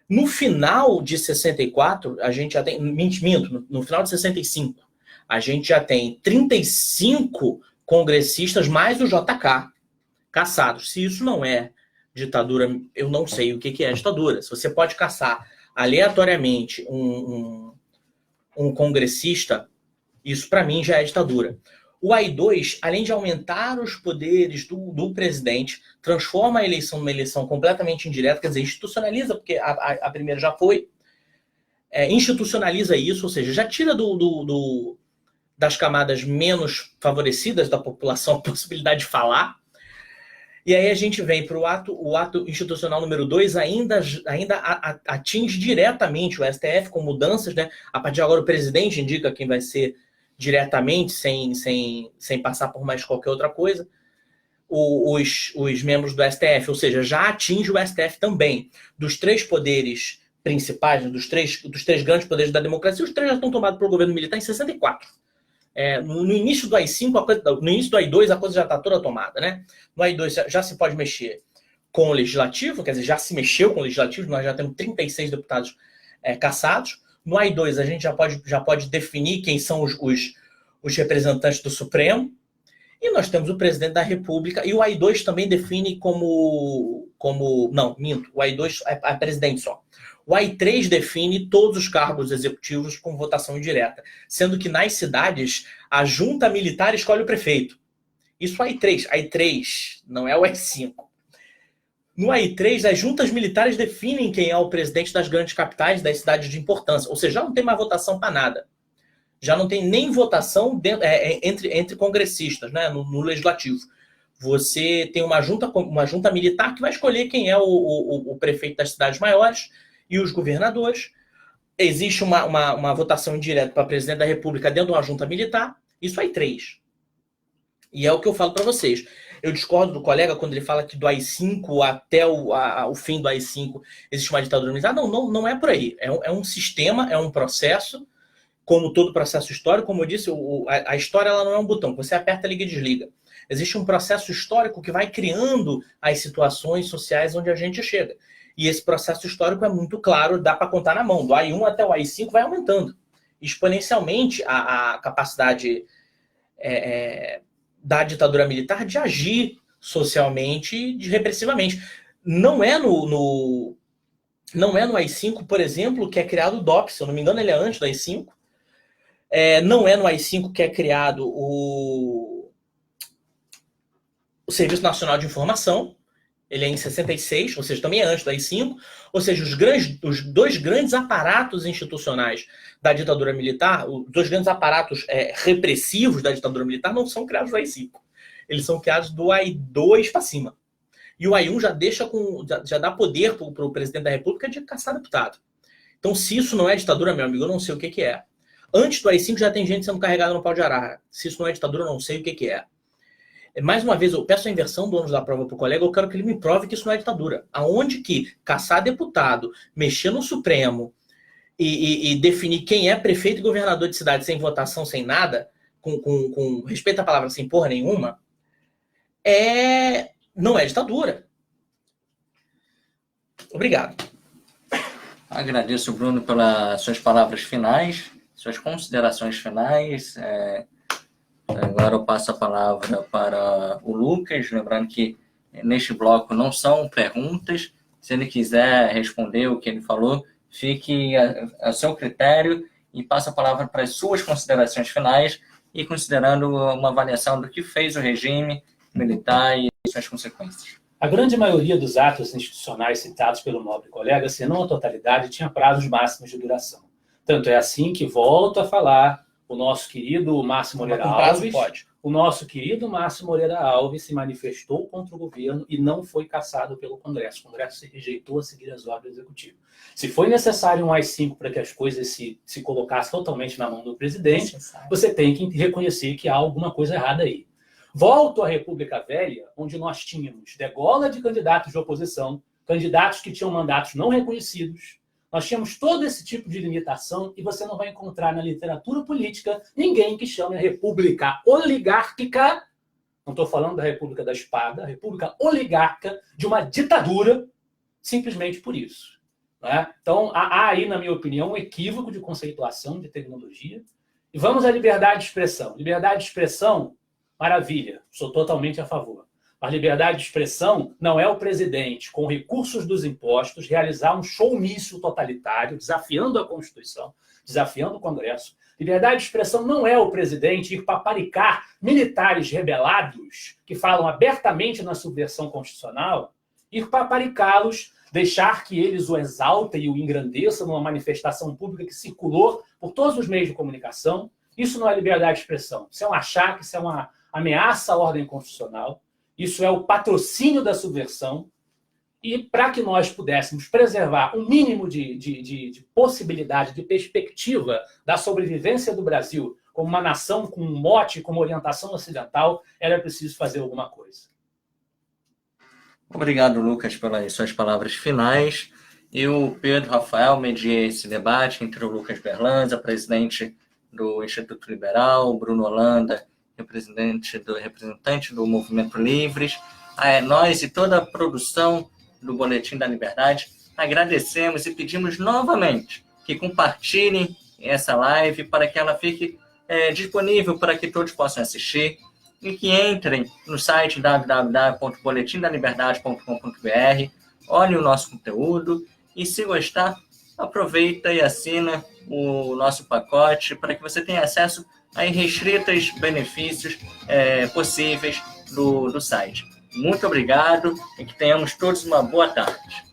C: No final de 64, a gente já tem... Minto, no final de 65, a gente já tem 35 congressistas mais o JK caçados. Se isso não é ditadura, eu não sei o que é ditadura. Se você pode caçar aleatoriamente um congressista, isso para mim já é ditadura. O AI-2, além de aumentar os poderes do presidente, transforma a eleição numa eleição completamente indireta, quer dizer, institucionaliza, porque a primeira já foi, institucionaliza isso, ou seja, já tira das camadas menos favorecidas da população a possibilidade de falar. E aí a gente vem para o ato institucional número 2, ainda atinge diretamente o STF com mudanças, né? A partir de agora o presidente indica quem vai ser diretamente, sem passar por mais qualquer outra coisa, os membros do STF, ou seja, já atinge o STF também. Dos 3 poderes principais, né? dos três grandes poderes da democracia, os 3 já estão tomados pelo governo militar em 64. No início do AI-5, no início do AI-2, a coisa já está toda tomada, né? No AI-2 já se pode mexer com o legislativo, quer dizer, já se mexeu com o legislativo, nós já temos 36 deputados caçados. No AI-2 a gente já pode definir quem são os representantes do Supremo. E nós temos o presidente da República. E o AI-2 também define Não, minto. O AI-2 é presidente só. O AI-3 define todos os cargos executivos com votação indireta, sendo que nas cidades a junta militar escolhe o prefeito. Isso é o AI-3. AI-3 não é o AI-5. No AI-3, as juntas militares definem quem é o presidente das grandes capitais, das cidades de importância. Ou seja, já não tem mais votação para nada. Já não tem nem votação entre congressistas, né, no legislativo. Você tem uma junta militar que vai escolher quem é o prefeito das cidades maiores e os governadores. Existe uma votação indireta para presidente da República dentro de uma junta militar. Isso é AI-3. E é o que eu falo para vocês. Eu discordo do colega quando ele fala que do AI-5 até o fim do AI-5 existe uma ditadura militar. Não é por aí. É um sistema, é um processo, como todo processo histórico. Como eu disse, a história ela não é um botão. Você aperta, liga e desliga. Existe um processo histórico que vai criando as situações sociais onde a gente chega. E esse processo histórico é muito claro, dá para contar na mão. Do AI-1 até o AI-5 vai aumentando exponencialmente a capacidade da ditadura militar de agir socialmente, repressivamente. Não é no AI-5, por exemplo, que é criado o DOPS. Se eu não me engano, ele é antes do AI-5. Não é no AI-5 que é criado o Serviço Nacional de Informação. Ele é em 66, ou seja, também é antes do AI-5. Ou seja, os 2 grandes aparatos institucionais da ditadura militar, os 2 grandes aparatos repressivos da ditadura militar não são criados do AI-5. Eles são criados do AI-2 para cima. E o AI-1 já dá poder para o presidente da República de caçar deputado. Então, se isso não é ditadura, meu amigo, eu não sei o que é. Antes do AI-5 já tem gente sendo carregada no pau de arara. Se isso não é ditadura, eu não sei o que é. Mais uma vez, eu peço a inversão do ônus da prova para o colega, eu quero que ele me prove que isso não é ditadura. Aonde que caçar deputado, mexer no Supremo e definir quem é prefeito e governador de cidade sem votação, sem nada, com respeito à palavra, sem porra nenhuma, não é ditadura. Obrigado.
B: Agradeço, Bruno, pelas suas palavras finais, suas considerações finais. Agora eu passo a palavra para o Lucas, lembrando que neste bloco não são perguntas. Se ele quiser responder o que ele falou, fique a seu critério e passo a palavra para as suas considerações finais e considerando uma avaliação do que fez o regime militar e suas consequências.
A: A grande maioria dos atos institucionais citados pelo nobre colega, se não a totalidade, tinha prazos máximos de duração. Tanto é assim que volto a falar o nosso querido Márcio Moreira Alves. O nosso querido Márcio Moreira Alves se manifestou contra o governo e não foi cassado pelo Congresso. O Congresso se rejeitou a seguir as ordens do Executivo. Se foi necessário um AI-5 para que as coisas se colocassem totalmente na mão do presidente, você tem que reconhecer que há alguma coisa errada aí. Volto à República Velha, onde nós tínhamos degola de candidatos de oposição, candidatos que tinham mandatos não reconhecidos. Nós tínhamos todo esse tipo de limitação e você não vai encontrar na literatura política ninguém que chame a república oligárquica, não estou falando da República da Espada, a república oligárquica de uma ditadura, simplesmente por isso. Né? Então, há aí, na minha opinião, um equívoco de conceituação de terminologia. E vamos à liberdade de expressão. Liberdade de expressão, maravilha, sou totalmente a favor. Mas liberdade de expressão não é o presidente, com recursos dos impostos, realizar um showmício totalitário, desafiando a Constituição, desafiando o Congresso. Liberdade de expressão não é o presidente ir paparicar militares rebelados que falam abertamente na subversão constitucional, ir paparicá-los, deixar que eles o exaltem e o engrandeçam numa manifestação pública que circulou por todos os meios de comunicação. Isso não é liberdade de expressão. Isso é um achaque, isso é uma ameaça à ordem constitucional. Isso é o patrocínio da subversão. E para que nós pudéssemos preservar um mínimo de possibilidade, de perspectiva da sobrevivência do Brasil como uma nação com um mote, com uma orientação ocidental, era preciso fazer alguma coisa.
B: Obrigado, Lucas, pelas suas palavras finais. Eu, Pedro Rafael, mediei esse debate entre o Lucas Berlanza, presidente do Instituto Liberal, Bruno Holanda, representante do Movimento Livres. Nós e toda a produção do Boletim da Liberdade agradecemos e pedimos novamente que compartilhem essa live para que ela fique disponível para que todos possam assistir e que entrem no site www.boletindaliberdade.com.br, olhem o nosso conteúdo e, se gostar, aproveita e assina o nosso pacote para que você tenha acesso a irrestritos benefícios possíveis do site. Muito obrigado e que tenhamos todos uma boa tarde.